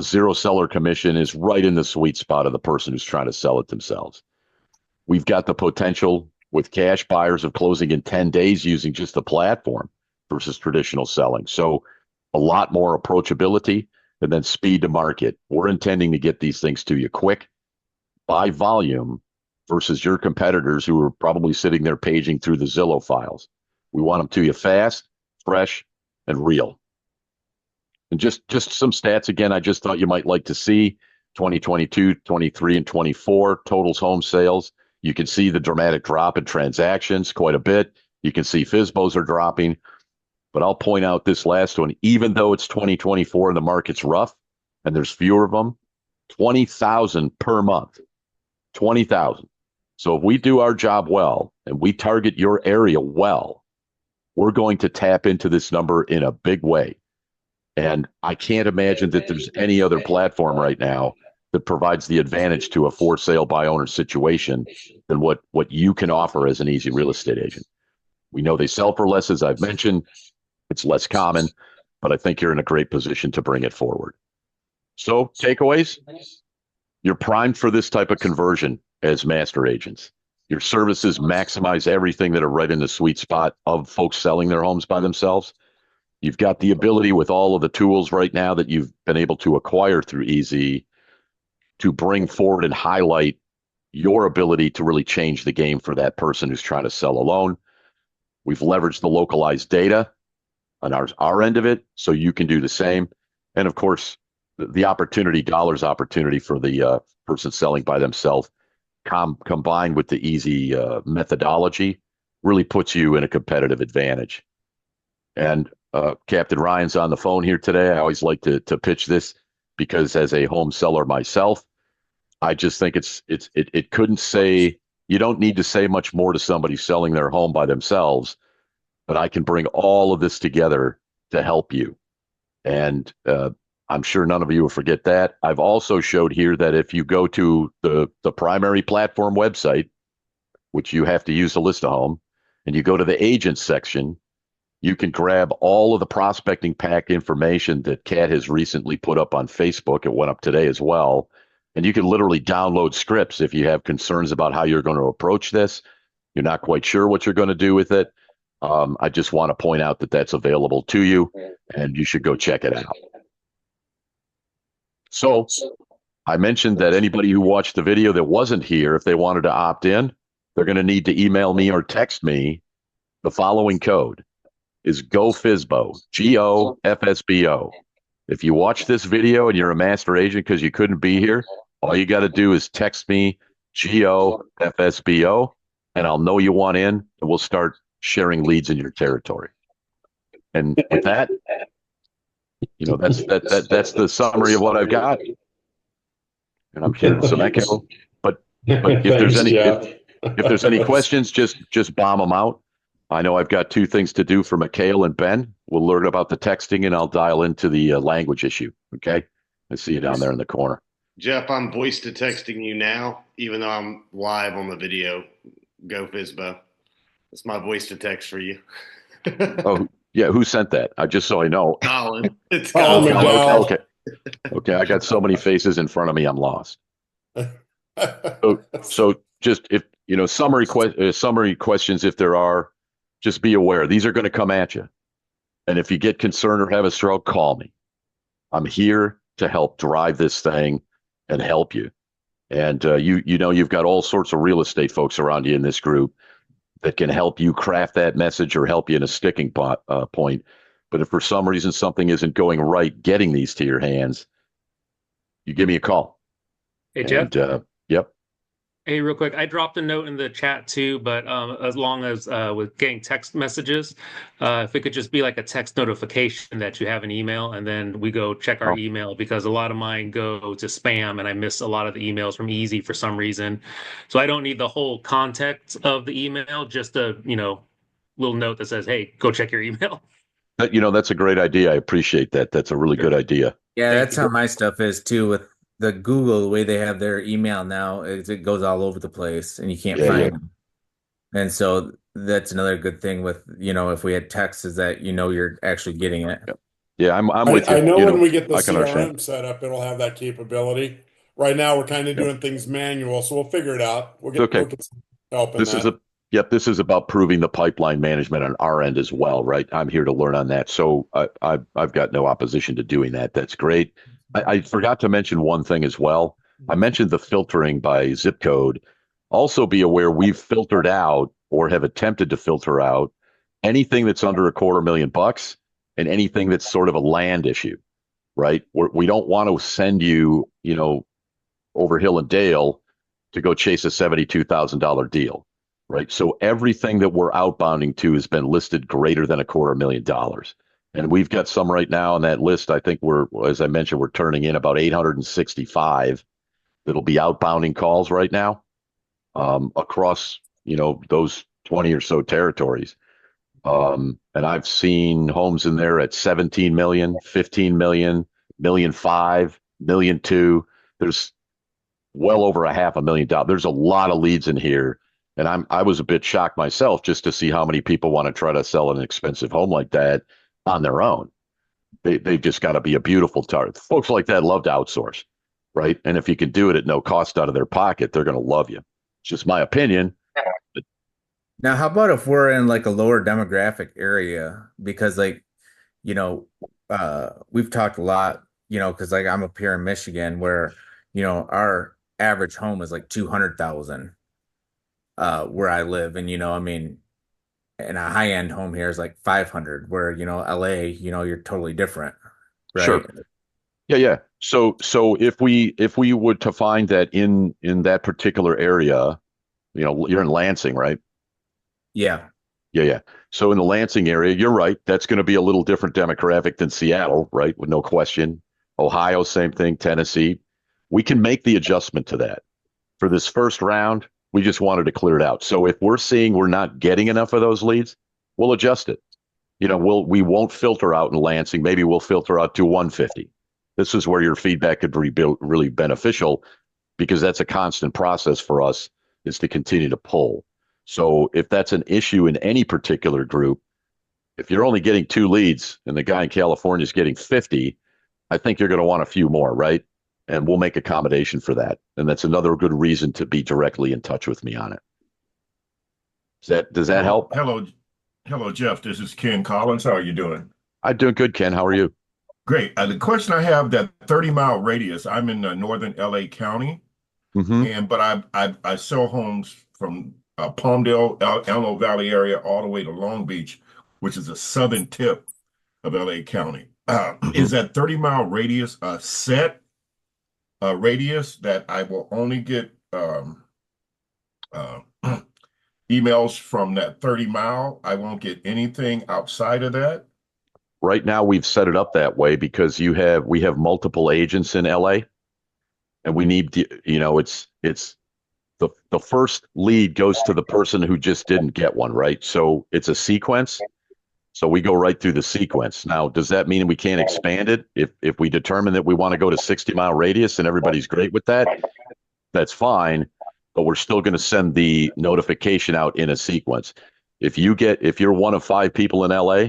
Zero seller commission is right in the sweet spot of the person who's trying to sell it themselves. We've got the potential with cash buyers of closing in 10 days using just the platform versus traditional selling. So a lot more approachability and then speed to market. We're intending to get these things to you quick by volume versus your competitors who are probably sitting there paging through the Zillow files. We want them to you fast, fresh, and real. And just some stats again, I just thought you might like to see 2022, 23, and 24 totals home sales. You can see the dramatic drop in transactions quite a bit. You can see FSBOs are dropping. But I'll point out this last one, even though it's 2024 and the market's rough and there's fewer of them, 20,000 per month, 20,000. So if we do our job well and we target your area well, we're going to tap into this number in a big way. And I can't imagine that there's any other platform right now that provides the advantage to a for sale by owner situation than what you can offer as an easy real estate agent. We know they sell for less, as I've mentioned. It's less common, but I think you're in a great position to bring it forward. So takeaways, you're primed for this type of conversion as master agents. Your services maximize everything that are right in the sweet spot of folks selling their homes by themselves. You've got the ability with all of the tools right now that you've been able to acquire through Easy to bring forward and highlight your ability to really change the game for that person who's trying to sell alone. We've leveraged the localized data on our end of it, so you can do the same. And of course, the opportunity, dollars opportunity for the person selling by themselves, combined with the Easy methodology, really puts you in a competitive advantage. And Captain Ryan's on the phone here today. I always like to pitch this because as a home seller myself, I just think it couldn't say, you don't need to say much more to somebody selling their home by themselves, but I can bring all of this together to help you. And I'm sure none of you will forget that. I've also showed here that if you go to the primary platform website, which you have to use to list a home, and you go to the agent section, you can grab all of the prospecting pack information that Kat has recently put up on Facebook. It went up today as well. And you can literally download scripts if you have concerns about how you're going to approach this. You're not quite sure what you're going to do with it. I just want to point out that that's available to you, and you should go check it out. So I mentioned that anybody who watched the video that wasn't here, if they wanted to opt in, they're going to need to email me or text me. The following code is GoFSBO, GOFSBO. If you watch this video and you're a master agent because you couldn't be here, all you got to do is text me GOFSBO, and I'll know you want in, and we'll start sharing leads in your territory. And with that, that's the summary of what I've got. And I'm hearing some echo, but if there's any questions, just bomb them out. I know I've got 2 things to do for Mikhail and Ben. We'll learn about the texting, and I'll dial into the language issue. Okay, I see you down there in the corner. Jeff, I'm voice to texting you now, even though I'm live on the video. Go FSBO. It's my voice to text for you. Oh, yeah. Who sent that? Just so I know. Colin. It's Colin. Colin. Okay. I got so many faces in front of me, I'm lost. So just if summary questions, if there are, just be aware these are going to come at you. And if you get concerned or have a stroke, call me. I'm here to help drive this thing and help you. And you've got all sorts of real estate folks around you in this group that can help you craft that message or help you in a sticking point. But if for some reason something isn't going right, getting these to your hands, you give me a call. Hey, Jeff. Yep. Hey, real quick, I dropped a note in the chat too, but as long as with getting text messages, if it could just be like a text notification that you have an email, and then we go check our email, because a lot of mine go to spam and I miss a lot of the emails from Easy for some reason. So I don't need the whole context of the email, just a little note that says, hey, go check your email. That's a great idea. I appreciate that. That's a really good idea. Yeah, that's how my stuff is too. With the Google, the way they have their email now, it goes all over the place and you can't find them. And so that's another good thing with, if we had text, is that you're actually getting it. Yeah, I'm with you. I know when we get the CRM set up, it'll have that capability. Right now, we're kind of doing things manual, so we'll figure it out. We'll get some help in that. This is about proving the pipeline management on our end as well, right? I'm here to learn on that. So I've got no opposition to doing that. That's great. I forgot to mention one thing as well. I mentioned the filtering by zip code. Also be aware we've filtered out, or have attempted to filter out, anything that's under $250,000 and anything that's sort of a land issue, right? We don't want to send you, over hill and dale to go chase a $72,000 deal. Right. So everything that we're outbounding to has been listed greater than $250,000. And we've got some right now on that list. I think as I mentioned, we're turning in about 865 that'll be outbounding calls right now across, those 20 or so territories. And I've seen homes in there at 17 million, 15 million, $1.5 million, $1.2 million. There's well over $500,000. There's a lot of leads in here. And I was a bit shocked myself just to see how many people want to try to sell an expensive home like that on their own. They've just got to be a beautiful target. Folks like that love to outsource, right? And if you can do it at no cost out of their pocket, they're going to love you. It's just my opinion. Now, how about if we're in like a lower demographic area? Because we've talked a lot, because like I'm up here in Michigan where, our average home is like 200,000. Where I live, and and a high-end home here is like 500, where LA, you're totally different, right? Sure. Yeah. So if we were to find that in that particular area, you're in Lansing, right? Yeah. Yeah. So in the Lansing area, you're right. That's going to be a little different demographic than Seattle, right? With no question. Ohio, same thing. Tennessee. We can make the adjustment to that. For this first round, we just wanted to clear it out. So if we're seeing we're not getting enough of those leads, we'll adjust it. We won't filter out in Lansing. Maybe we'll filter out to 150. This is where your feedback could be really beneficial, because that's a constant process for us, is to continue to pull. So if that's an issue in any particular group, if you're only getting 2 leads and the guy in California is getting 50, I think you're going to want a few more, right? And we'll make accommodation for that. And that's another good reason to be directly in touch with me on it. Does that help? Hello, Jeff. This is Ken Collins. How are you doing? I'm doing good, Ken. How are you? Great. The question I have, that 30-mile radius. I'm in northern LA County, but I sell homes from Palmdale, Antelope Valley area all the way to Long Beach, which is the southern tip of LA County. Is that 30-mile radius a set radius that I will only get emails from that 30-mile? I won't get anything outside of that? Right now, we've set it up that way because we have multiple agents in LA, and we need it's the first lead goes to the person who just didn't get one, right? So it's a sequence. So we go right through the sequence. Now, does that mean we can't expand it? If we determine that we want to go to 60-mile radius and everybody's great with that, that's fine. But we're still going to send the notification out in a sequence. If you're one of 5 people in LA,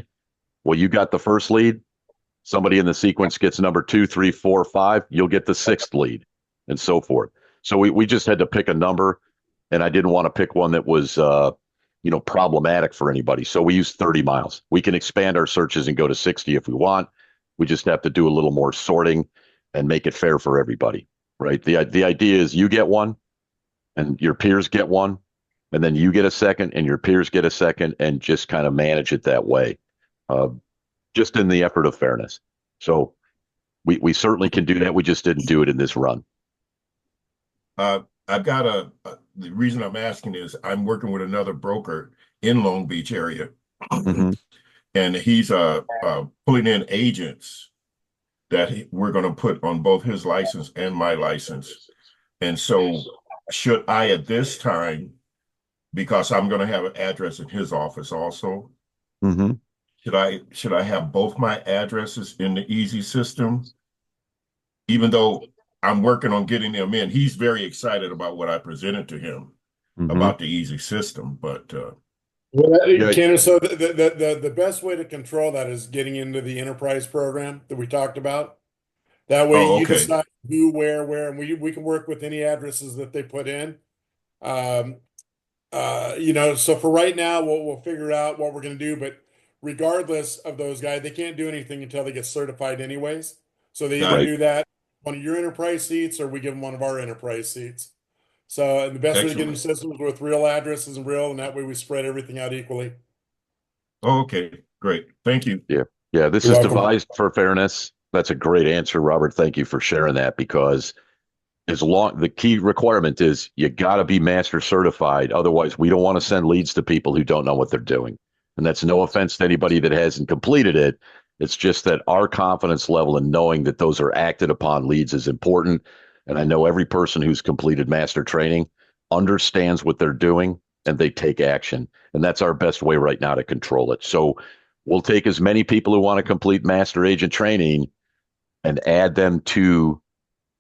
well, you got the first lead. Somebody in the sequence gets number 2, 3, 4, 5. You'll get the 6th lead, and so forth. So we just had to pick a number, and I didn't want to pick one that was problematic for anybody. So we used 30 miles. We can expand our searches and go to 60 if we want. We just have to do a little more sorting and make it fair for everybody, right? The idea is you get one, and your peers get one, and then you get a second, and your peers get a second, and just kind of manage it that way. Just in the effort of fairness. So we certainly can do that. We just didn't do it in this run. I've got the reason I'm asking is I'm working with another broker in Long Beach area, and he's putting in agents that we're going to put on both his license and my license. And so should I at this time, because I'm going to have an address in his office also, should I have both my addresses in the Easy system? Even though I'm working on getting them in, he's very excited about what I presented to him about the Easy system. But Ken, so the best way to control that is getting into the enterprise program that we talked about. That way you decide who, where, and we can work with any addresses that they put in. So for right now, we'll figure out what we're going to do, but regardless of those guys, they can't do anything until they get certified anyways. So they either do that one of your enterprise seats, or we give them one of our enterprise seats. So and the best way to get them systems with real addresses and that way we spread everything out equally. Okay, great. Thank you. Yeah. This is devised for fairness. That's a great answer, Robert. Thank you for sharing that, because the key requirement is you got to be master certified. Otherwise, we don't want to send leads to people who don't know what they're doing. And that's no offense to anybody that hasn't completed it. It's just that our confidence level in knowing that those are acted upon leads is important. And I know every person who's completed master training understands what they're doing and they take action. And that's our best way right now to control it. So we'll take as many people who want to complete master agent training and add them to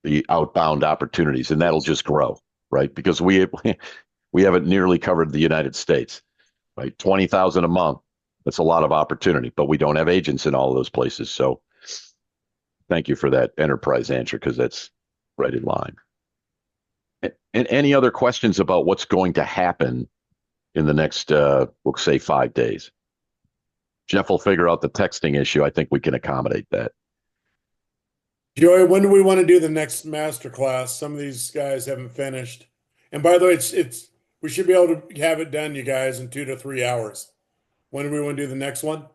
the outbound opportunities. And that'll just grow, right? Because we haven't nearly covered the United States. Right, 20,000 a month. That's a lot of opportunity, but we don't have agents in all of those places. So, thank you for that enterprise answer, because that's right in line. And any other questions about what's going to happen in the next, we'll say 5 days? Jeff will figure out the texting issue. I think we can accommodate that. Joey, when do we want to do the next master class? Some of these guys haven't finished. And by the way, it's we should be able to have it done, you guys, in 2 to 3 hours. When do we want to do the next one?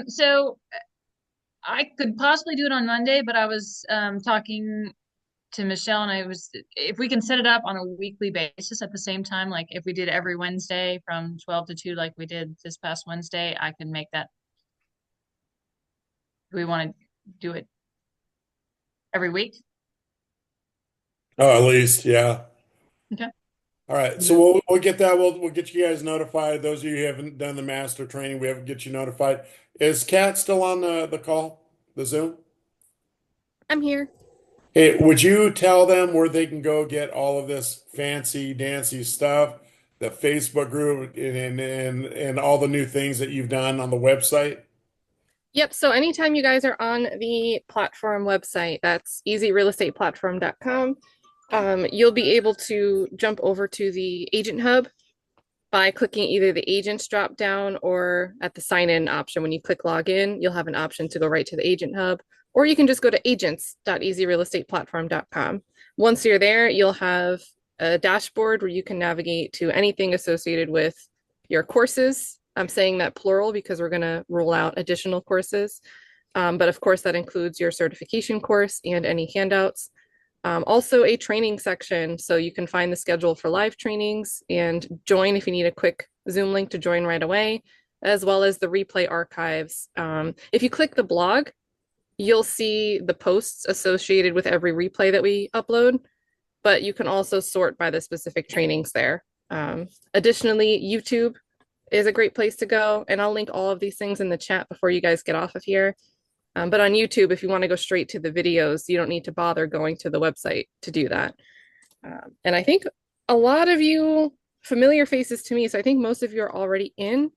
So I could possibly do it on Monday, but I was talking to Michelle, and I was, if we can set it up on a weekly basis at the same time, like if we did every Wednesday from 12 to 2, like we did this past Wednesday, I can make that. Do we want to do it every week? Oh, at least, yeah. Okay. All right, so we'll get that. We'll get you guys notified. Those of you who haven't done the master training, we have to get you notified. Is Kat still on the call, the Zoom? I'm here. Hey, would you tell them where they can go get all of this fancy dancy stuff, the Facebook group, and all the new things that you've done on the website? Yep. So anytime you guys are on the platform website, that's easyrealestateplatform.com, you'll be able to jump over to the agent hub by clicking either the agents drop down or at the sign in option. When you click login, you'll have an option to go right to the agent hub, or you can just go to agents.easyrealestateplatform.com. Once you're there, you'll have a dashboard where you can navigate to anything associated with your courses. I'm saying that plural because we're going to roll out additional courses. But of course, that includes your certification course and any handouts. Also a training section, so you can find the schedule for live trainings and join if you need a quick Zoom link to join right away, as well as the replay archives. If you click the blog, you'll see the posts associated with every replay that we upload, but you can also sort by the specific trainings there. Additionally, YouTube is a great place to go, and I'll link all of these things in the chat before you guys get off of here. But on YouTube, if you want to go straight to the videos, you don't need to bother going to the website to do that. And I think a lot of you, familiar faces to me, so I think most of you are already in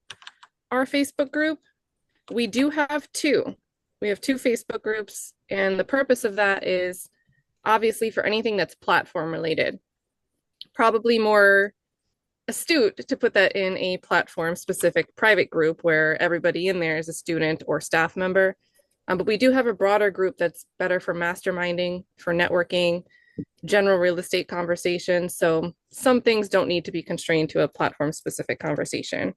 our Facebook group. We do have two. We have two Facebook groups, and the purpose of that is obviously for anything that's platform related. Probably more astute to put that in a platform specific private group where everybody in there is a student or staff member. But we do have a broader group that's better for masterminding, for networking, general real estate conversations. So some things don't need to be constrained to a platform specific conversation.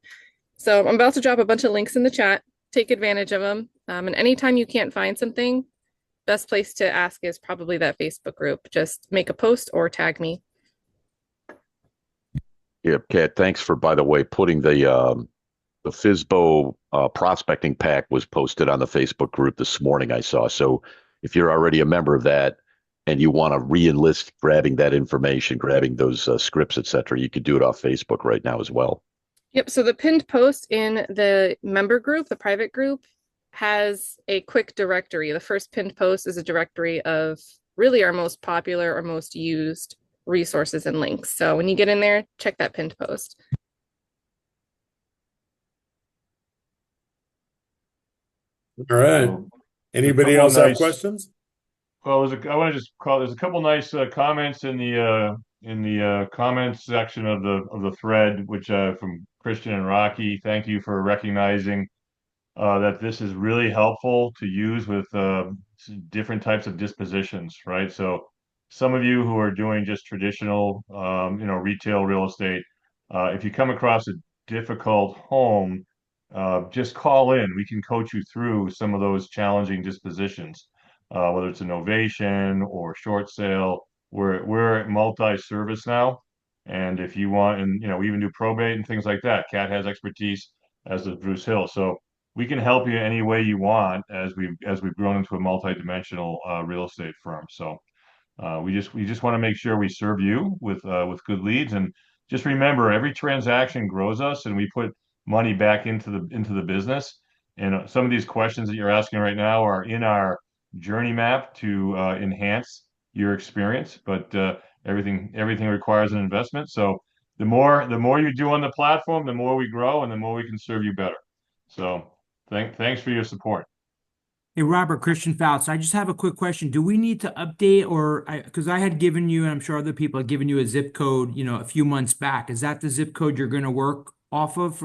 So I'm about to drop a bunch of links in the chat. Take advantage of them. And anytime you can't find something, best place to ask is probably that Facebook group. Just make a post or tag me. Yeah, Kat, thanks for, by the way, putting the FSBO prospecting pack was posted on the Facebook group this morning, I saw. So if you're already a member of that and you want to re-enlist grabbing that information, grabbing those scripts, etc., you could do it off Facebook right now as well. Yep. So the pinned post in the member group, the private group, has a quick directory. The first pinned post is a directory of really our most popular or most used resources and links. So when you get in there, check that pinned post. All right. Anybody else have questions? Well, I want to just call. There's a couple nice comments in the comments section of the thread, which from Christian and Rocky. Thank you for recognizing that this is really helpful to use with different types of dispositions, right? So some of you who are doing just traditional, retail real estate, if you come across a difficult home, just call in. We can coach you through some of those challenging dispositions, whether it's a novation or short sale. We're multi-service now, and if you want, and we even do probate and things like that. Kat has expertise, as does Bruce Hill. So we can help you any way you want as we've grown into a multi-dimensional real estate firm. So we just want to make sure we serve you with good leads, and just remember, every transaction grows us, and we put money back into the business. And some of these questions that you're asking right now are in our journey map to enhance your experience. But everything requires an investment. So the more you do on the platform, the more we grow, and the more we can serve you better. So thanks for your support. Hey, Robert, Christian Fouts, I just have a quick question. Do we need to update, or because I had given you, and I'm sure other people had given you a zip code, a few months back. Is that the zip code you're going to work off of?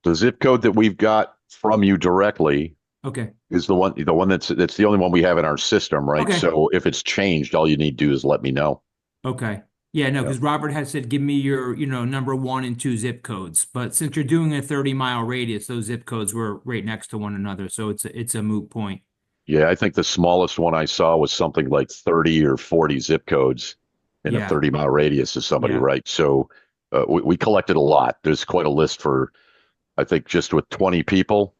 The zip code that we've got from you directly okay, is the one that's the only one we have in our system, right? Okay. So if it's changed, all you need to do is let me know. Okay. Yeah, no, because Robert had said, give me your, number 1 and 2 zip codes. But since you're doing a 30-mile radius, those zip codes were right next to one another. So it's a moot point. Yeah, I think the smallest one I saw was something like 30 or 40 zip codes in a Yeah. 30-mile radius of somebody, Yeah. right? So we collected a lot. There's quite a list for, I think, just with 20 people,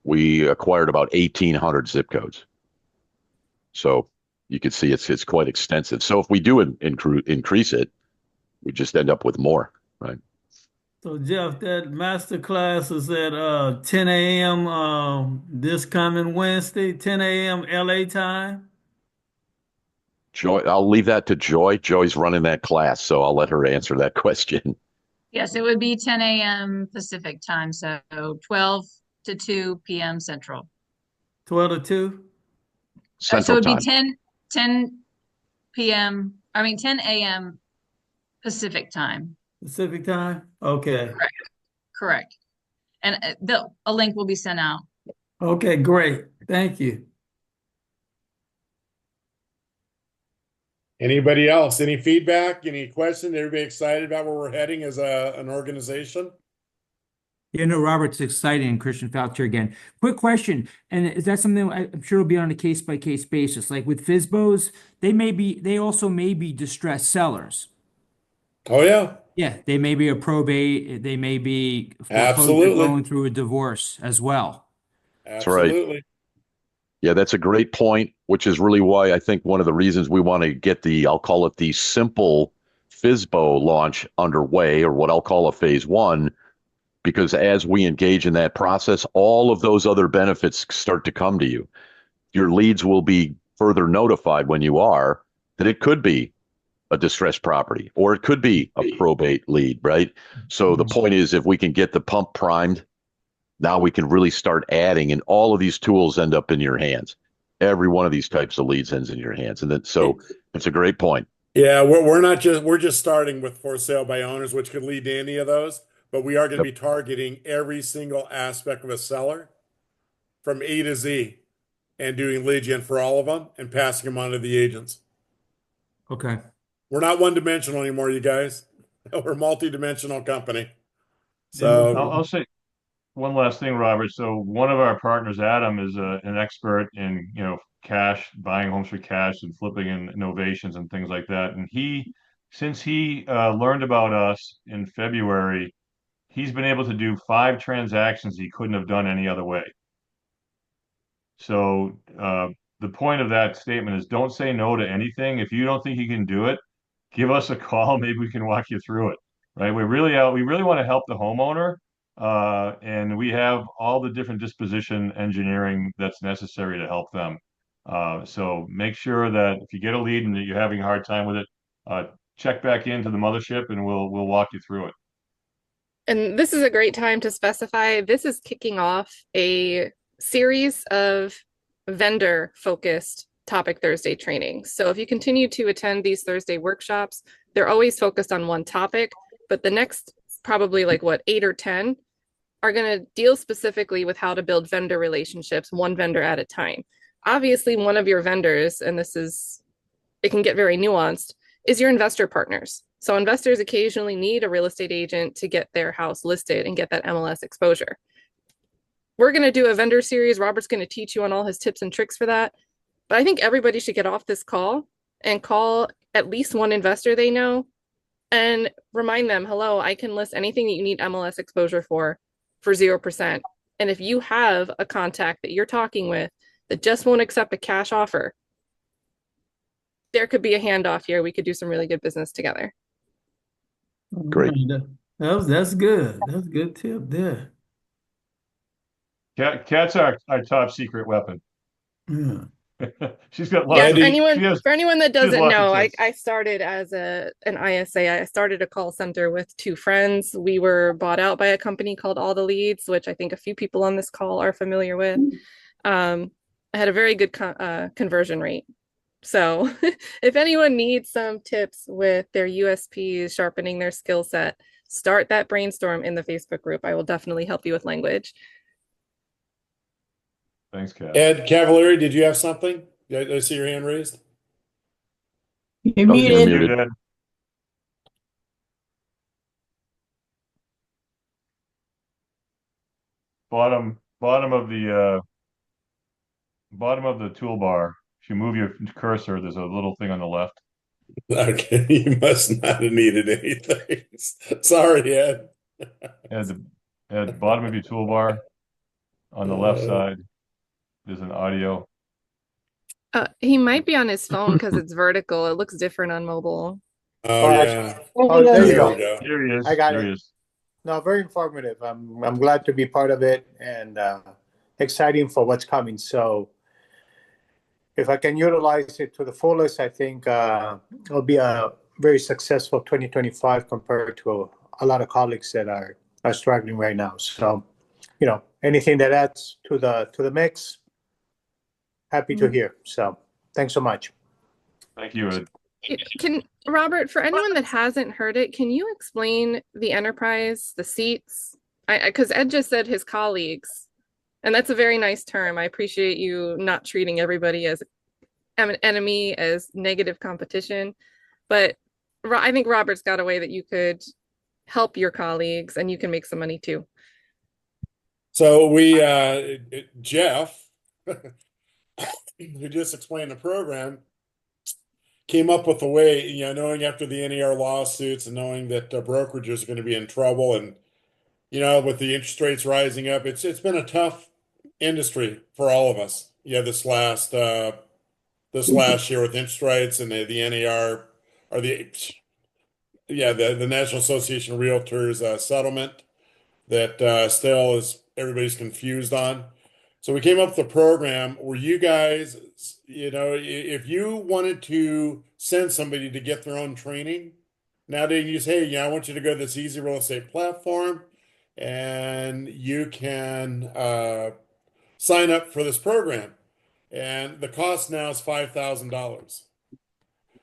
we acquired about 1,800 zip codes. So you can see it's quite extensive. So if we do increase it, we just end up with more, right? So Jeff, that master class is at 10 a.m. This coming Wednesday, 10 a.m. LA time. Joy, I'll leave that to Joy. Joy's running that class, so I'll let her answer that question. Yes, it would be 10 a.m. Pacific time, so 12 to 2 p.m. Central. 12 to 2? So Central it'd be time. 10 p.m. 10 a.m. Pacific time. Pacific time? Okay. Correct. And a link will be sent out. Okay, great. Thank you. Anybody else? Any feedback? Any questions? Everybody excited about where we're heading as an organization? You know, Robert's exciting and Christian Foucher again. Quick question, and is that something I'm sure will be on a case by case basis? Like with FSBOs, they also may be distressed sellers. Oh yeah. Yeah, they may be a probate, they may be foreclosure Absolutely. going through a divorce as well. That's right. Absolutely. Yeah, that's a great point, which is really why I think one of the reasons we want to get I'll call it the simple FSBO launch underway, or what I'll call a phase one, because as we engage in that process, all of those other benefits start to come to you. Your leads will be further notified when you are that it could be a distressed property or it could be a probate lead, right? So the point is, if we can get the pump primed, now we can really start adding, and all of these tools end up in your hands. Every one of these types of leads ends in your hands. And then, so it's a great point. Yeah, we're just starting with for sale by owners, which could lead to any of those, but we are going to be targeting every single aspect of a seller from A to Z and doing lead gen for all of them and passing them on to the agents. Okay. We're not one dimensional anymore, you guys. We're a multi-dimensional company. And So I'll say one last thing, Robert. So one of our partners, Adam, is an expert in, cash, buying homes for cash and flipping and innovations and things like that. And since he learned about us in February, he's been able to do 5 transactions he couldn't have done any other way. So the point of that statement is, don't say no to anything. If you don't think you can do it, give us a call. Maybe we can walk you through it. Right? We really want to help the homeowner, and we have all the different disposition engineering that's necessary to help them. So make sure that if you get a lead and that you're having a hard time with it, check back into the mothership, and we'll walk you through it. And this is a great time to specify this is kicking off a series of vendor focused Topic Thursday trainings. So if you continue to attend these Thursday workshops, they're always focused on one topic, but the next probably 8 or 10 are going to deal specifically with how to build vendor relationships, one vendor at a time. Obviously, one of your vendors, and it can get very nuanced, is your investor partners. So investors occasionally need a real estate agent to get their house listed and get that MLS exposure. We're going to do a vendor series. Robert's going to teach you on all his tips and tricks for that. But I think everybody should get off this call and call at least one investor they know and remind them, hello, I can list anything that you need MLS exposure for 0%. And if you have a contact that you're talking with that just won't accept a cash offer, there could be a handoff here. We could do some really good business together. Great. That's good. That's a good tip there. Cat's our top secret weapon. Yeah. She's got Yeah, lots. for anyone that doesn't lots of know, tips. I started as an ISA. I started a call center with 2 friends. We were bought out by a company called All the Leads, which I think a few people on this call are familiar with. I had a very good conversion rate. So if anyone needs some tips with their USPs, sharpening their skill set, start that brainstorm in the Facebook group. I will definitely help you with language. Thanks, Kat. Ed Cavalieri, did you have something? Did I see your hand raised? You're muted. Ed. Bottom of the bottom of the toolbar, if you move your cursor, there's a little thing on the left. Okay, you must not have needed anything. Sorry, Ed. At the bottom of your toolbar, on the left side, there's an audio. He might be on his phone because it's vertical. It looks different on mobile. Oh yeah. Oh, there you There go. we go. Here he is. I got There it. he is. No, very informative. I'm glad to be part of it and exciting for what's coming. So if I can utilize it to the fullest, I think it'll be a very successful 2025 compared to a lot of colleagues that are struggling right now. So, anything that adds to the mix, happy to hear. So thanks so much. Thank you, Ed. Can Robert, for anyone that hasn't heard it, can you explain the enterprise, the seats? Because Ed just said his colleagues, and that's a very nice term. I appreciate you not treating everybody as an enemy, as negative competition. But I think Robert's got a way that you could help your colleagues and you can make some money too. So Jeff, who just explained the program, came up with a way, knowing after the NAR lawsuits and knowing that brokerages are going to be in trouble, and with the interest rates rising up, it's been a tough industry for all of us. This last year with interest rates and the NAR or the National Association of Realtors settlement that still is everybody's confused on. So we came up with a program where you guys, if you wanted to send somebody to get their own training, nowadays you say, hey, I want you to go to this easy real estate platform and you can sign up for this program. And the cost now is $5,000.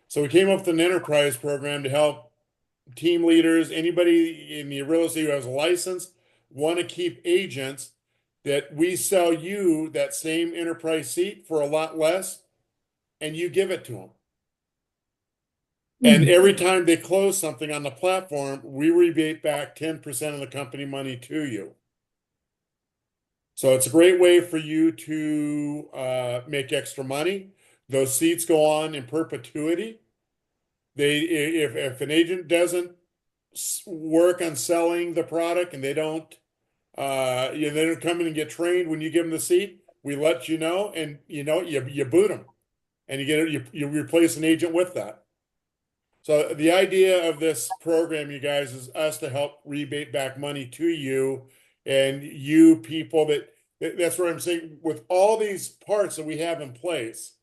So we came up with an enterprise program to help team leaders, anybody in the real estate who has a license, want to keep agents, that we sell you that same enterprise seat for a lot less, and you give it to them. And every time they close something on the platform, we rebate back 10% of the company money to you. So it's a great way for you to make extra money. Those seats go on in perpetuity. If an agent doesn't work on selling the product and they don't come in and get trained when you give them the seat, we let you know, and you boot them, and you replace an agent with that. So the idea of this program, you guys, is us to help rebate back money to you, and you people that's what I'm saying, with all these parts that we have in place.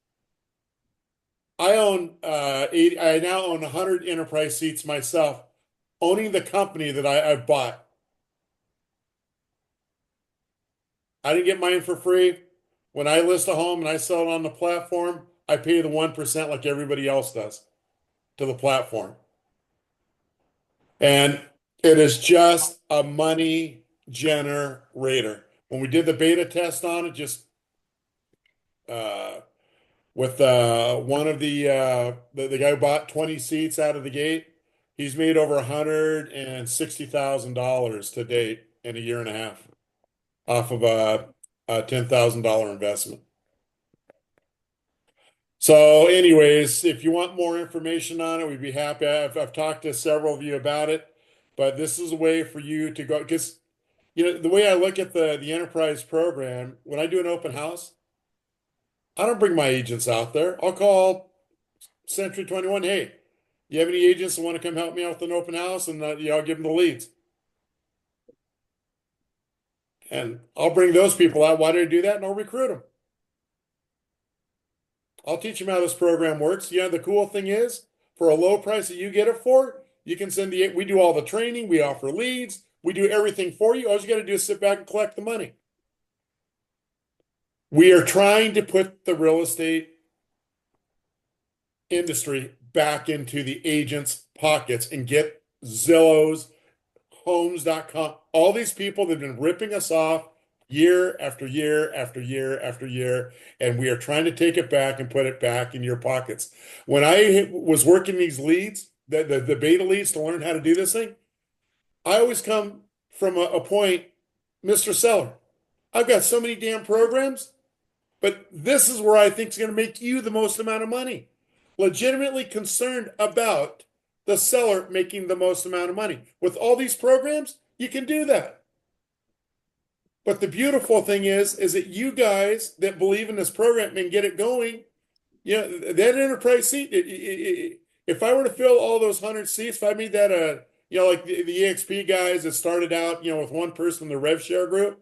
I now own 100 enterprise seats myself, owning the company that I've bought. I didn't get mine for free. When I list a home and I sell it on the platform, I pay the 1% like everybody else does to the platform. And it is just a money generator. When we did the beta test on it, just with one of the guy who bought 20 seats out of the gate, he's made over $160,000 to date in a year and a half off of a $10,000 investment. So anyways, if you want more information on it, we'd be happy. I've talked to several of you about it, but this is a way for you to go, because the way I look at the enterprise program, when I do an open house, I don't bring my agents out there. I'll call Century 21. Hey, you have any agents that want to come help me out with an open house? And I'll give them the leads. And I'll bring those people out. Why did I do that? And I'll recruit them. I'll teach them how this program works. The cool thing is, for a low price that you get it for, you can we do all the training, we offer leads, we do everything for you. All you got to do is sit back and collect the money. We are trying to put the real estate industry back into the agents' pockets and get Zillow's, Homes.com, all these people that have been ripping us off year after year after year after year, and we are trying to take it back and put it back in your pockets. When I was working these leads, the beta leads, to learn how to do this thing, I always come from a point, Mr. Seller, I've got so many damn programs. But this is where I think is going to make you the most amount of money. Legitimately concerned about the seller making the most amount of money. With all these programs, you can do that. But the beautiful thing is that you guys that believe in this program and get it going, that enterprise seat, if I were to fill all those 100 seats, if I made that like the EXP guys that started out, with one person in the rev share group,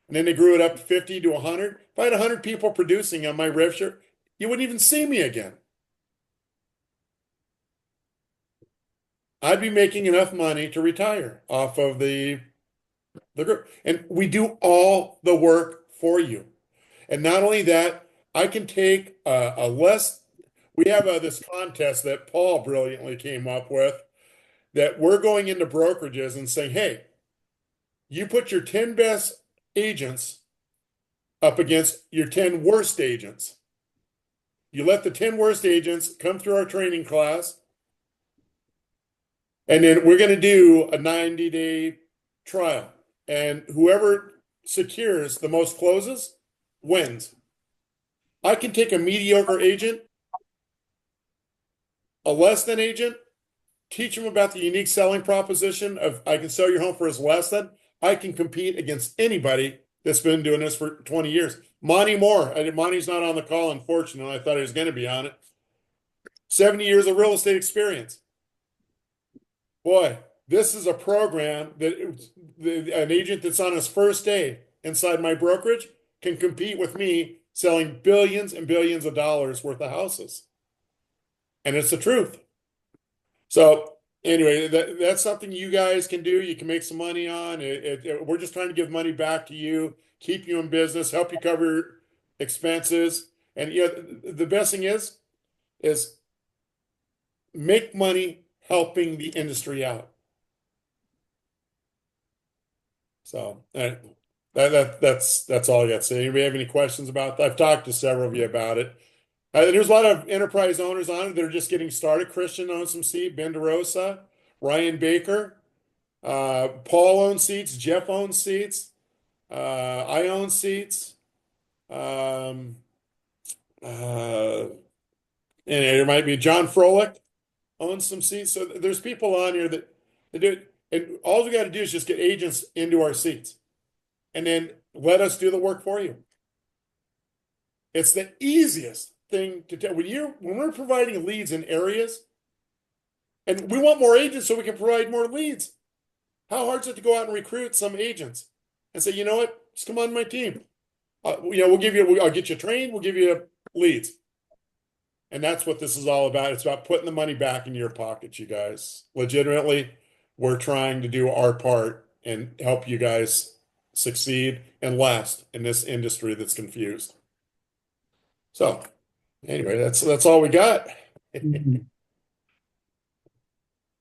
and then they grew it up to 50 to 100. If I had 100 people producing on my rev share, you wouldn't even see me again. I'd be making enough money to retire off of the group. And we do all the work for you. And not only that, I can take we have this contest that Paul brilliantly came up with, that we're going into brokerages and saying, hey, you put your 10 best agents up against your 10 worst agents. You let the 10 worst agents come through our training class, and then we're going to do a 90-day trial. And whoever secures the most closes wins. I can take a mediocre agent, a less than agent, teach them about the unique selling proposition of I can sell your home for as less than. I can compete against anybody that's been doing this for 20 years. Monty Moore, Monty's not on the call, unfortunately. I thought he was going to be on it. 70 years of real estate experience. Boy, this is a program that an agent that's on his first day inside my brokerage can compete with me selling billions and billions of dollars worth of houses. And it's the truth. So anyway, that's something you guys can do. You can make some money on. We're just trying to give money back to you, keep you in business, help you cover expenses. And the best thing is make money helping the industry out. So that's all I got to say. Anybody have any questions about that? I've talked to several of you about it. There's a lot of enterprise owners on it that are just getting started. Christian owns some seats, Ben DeRosa, Ryan Baker, Paul owns seats, Jeff owns seats, I own seats. And there might be John Froelich owns some seats. So there's people on here that do it. And all we got to do is just get agents into our seats and then let us do the work for you. It's the easiest thing to tell. When we're providing leads in areas, and we want more agents so we can provide more leads. How hard is it to go out and recruit some agents and say, you know what, just come on my team. I'll get you trained. We'll give you leads. And that's what this is all about. It's about putting the money back in your pockets, you guys. Legitimately, we're trying to do our part and help you guys succeed and last in this industry that's confused. So anyway, that's all we got.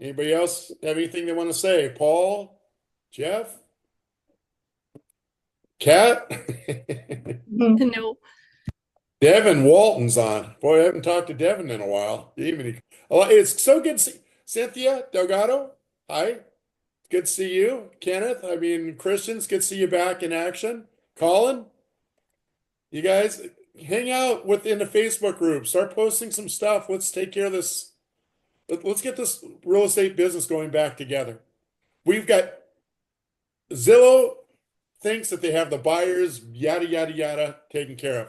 Anybody else have anything they want to say? Paul, Jeff, Kat? No. Devin Walton's on. Boy, I haven't talked to Devin in a while. It's so good to see Cynthia Delgado. Hi. Good to see you. Kenneth, Christian, good to see you back in action. Colin, you guys hang out within the Facebook group. Start posting some stuff. Let's take care of this. Let's get this real estate business going back together. We've got Zillow thinks that they have the buyers, yada, yada, yada, taken care of.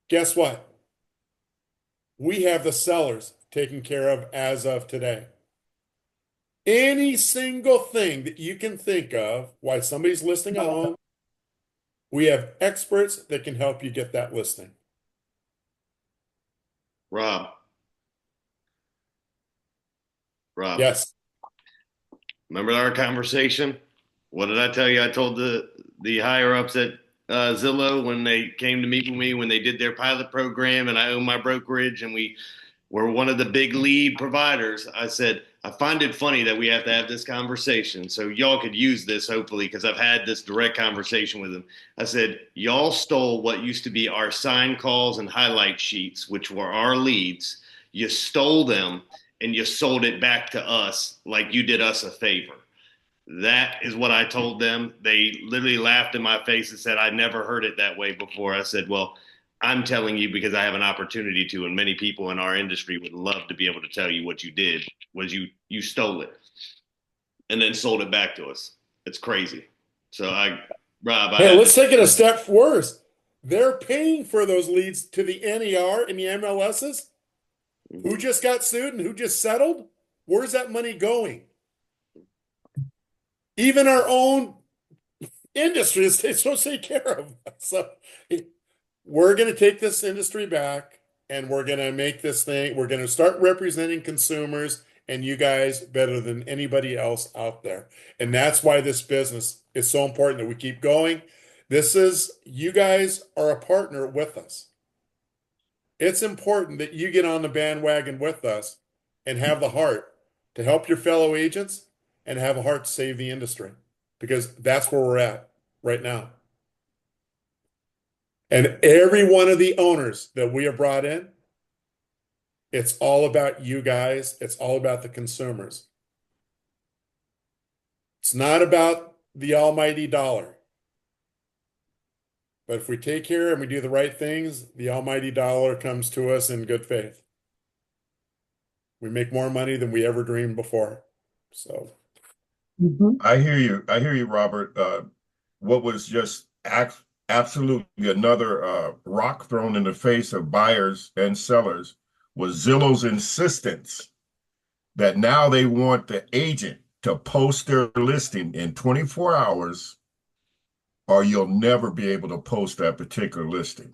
Guess what? We have the sellers taken care of as of today. Any single thing that you can think of why somebody's listing a home, we have experts that can help you get that listing. Rob. Yes. Remember our conversation? What did I tell you? I told the higher ups at Zillow when they came to meet with me when they did their pilot program, and I own my brokerage, and we were one of the big lead providers. I said, I find it funny that we have to have this conversation. So y'all could use this, hopefully, because I've had this direct conversation with them. I said, y'all stole what used to be our sign calls and highlight sheets, which were our leads. You stole them and you sold it back to us like you did us a favor. That is what I told them. They literally laughed in my face and said, I never heard it that way before. I said, well, I'm telling you because I have an opportunity to, and many people in our industry would love to be able to tell you what you did was you stole it and then sold it back to us. It's crazy. So Rob, Hey, let's take it a step worse. They're paying for those leads to the NER and the MLSs. Who just got sued and who just settled? Where's that money going? Even our own industry is supposed to take care of us. So we're going to take this industry back and we're going to make this thing, we're going to start representing consumers and you guys better than anybody else out there. And that's why this business is so important that we keep going. You guys are a partner with us. It's important that you get on the bandwagon with us and have the heart to help your fellow agents and have a heart to save the industry, because that's where we're at right now. And every one of the owners that we have brought in, it's all about you guys. It's all about the consumers. It's not about the almighty dollar. But if we take care and we do the right things, the almighty dollar comes to us in good faith. We make more money than we ever dreamed before. So I hear you, Robert. What was just absolutely another rock thrown in the face of buyers and sellers was Zillow's insistence that now they want the agent to post their listing in 24 hours or you'll never be able to post that particular listing.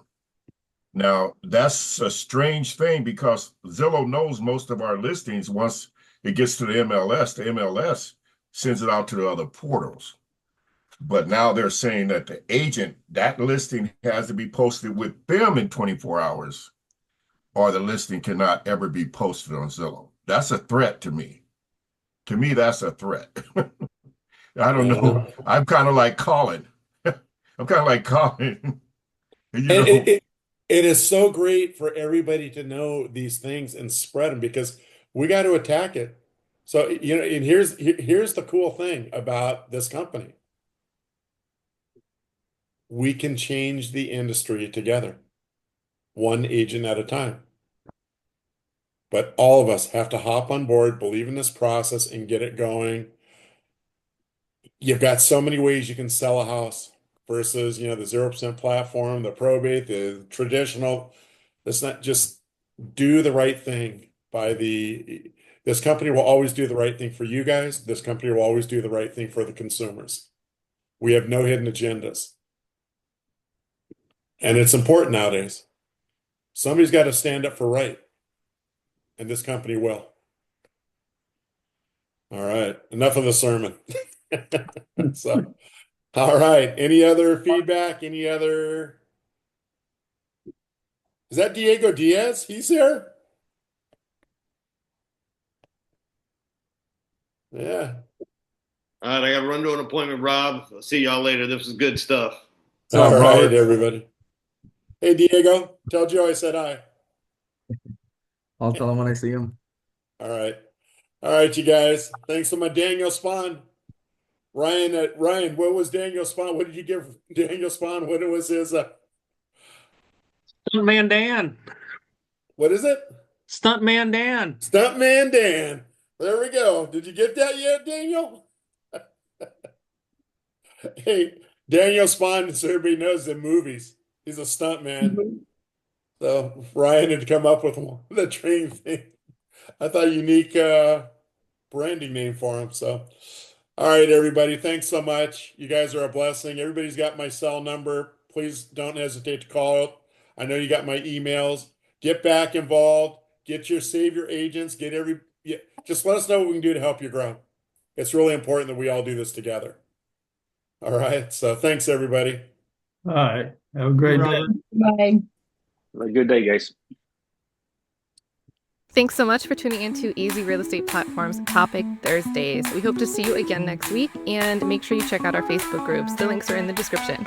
Now, that's a strange thing because Zillow knows most of our listings. Once it gets to the MLS sends it out to the other portals. But now they're saying that the agent, that listing has to be posted with them in 24 hours or the listing cannot ever be posted on Zillow. That's a threat to me. To me, that's a threat. I don't know. I'm kind of like Colin. I'm kind of like Colin. It is so great for everybody to know these things and spread them because we got to attack it. So, and here's the cool thing about this company. We can change the industry together, one agent at a time. But all of us have to hop on board, believe in this process, and get it going. You've got so many ways you can sell a house versus, the 0% platform, the probate, the traditional. Let's not just do the right thing this company will always do the right thing for you guys. This company will always do the right thing for the consumers. We have no hidden agendas. And it's important nowadays. Somebody's got to stand up for right. And this company will. All right. Enough of the sermon. So, all right. Any other feedback? Is that Diego Diaz? He's here? Yeah. All right, I got to run to an appointment, Rob. I'll see y'all later. This is good stuff. All right, everybody. Hey, Diego, tell Joe I said hi. I'll tell him when I see him. All right. All right, you guys. Thanks so much. Daniel Spahn. Ryan, what was Daniel Spahn? What did you give Daniel Spahn? What was his Stuntman Dan. What is it? Stuntman Dan. Stuntman Dan. There we go. Did you get that yet, Daniel? Hey, Daniel Spahn, so everybody knows in movies. He's a stuntman. So Ryan had come up with the train thing. I thought unique branding name for him. So, all right, everybody. Thanks so much. You guys are a blessing. Everybody's got my cell number. Please don't hesitate to call it. I know you got my emails. Get back involved. Save your agents. Just let us know what we can do to help you grow. It's really important that we all do this together. All right. So thanks, everybody. All right. Have a great day. Bye. Have a good day, guys. Thanks so much for tuning into Easy Real Estate Platforms Topic Thursdays. We hope to see you again next week, and make sure you check out our Facebook groups. The links are in the description.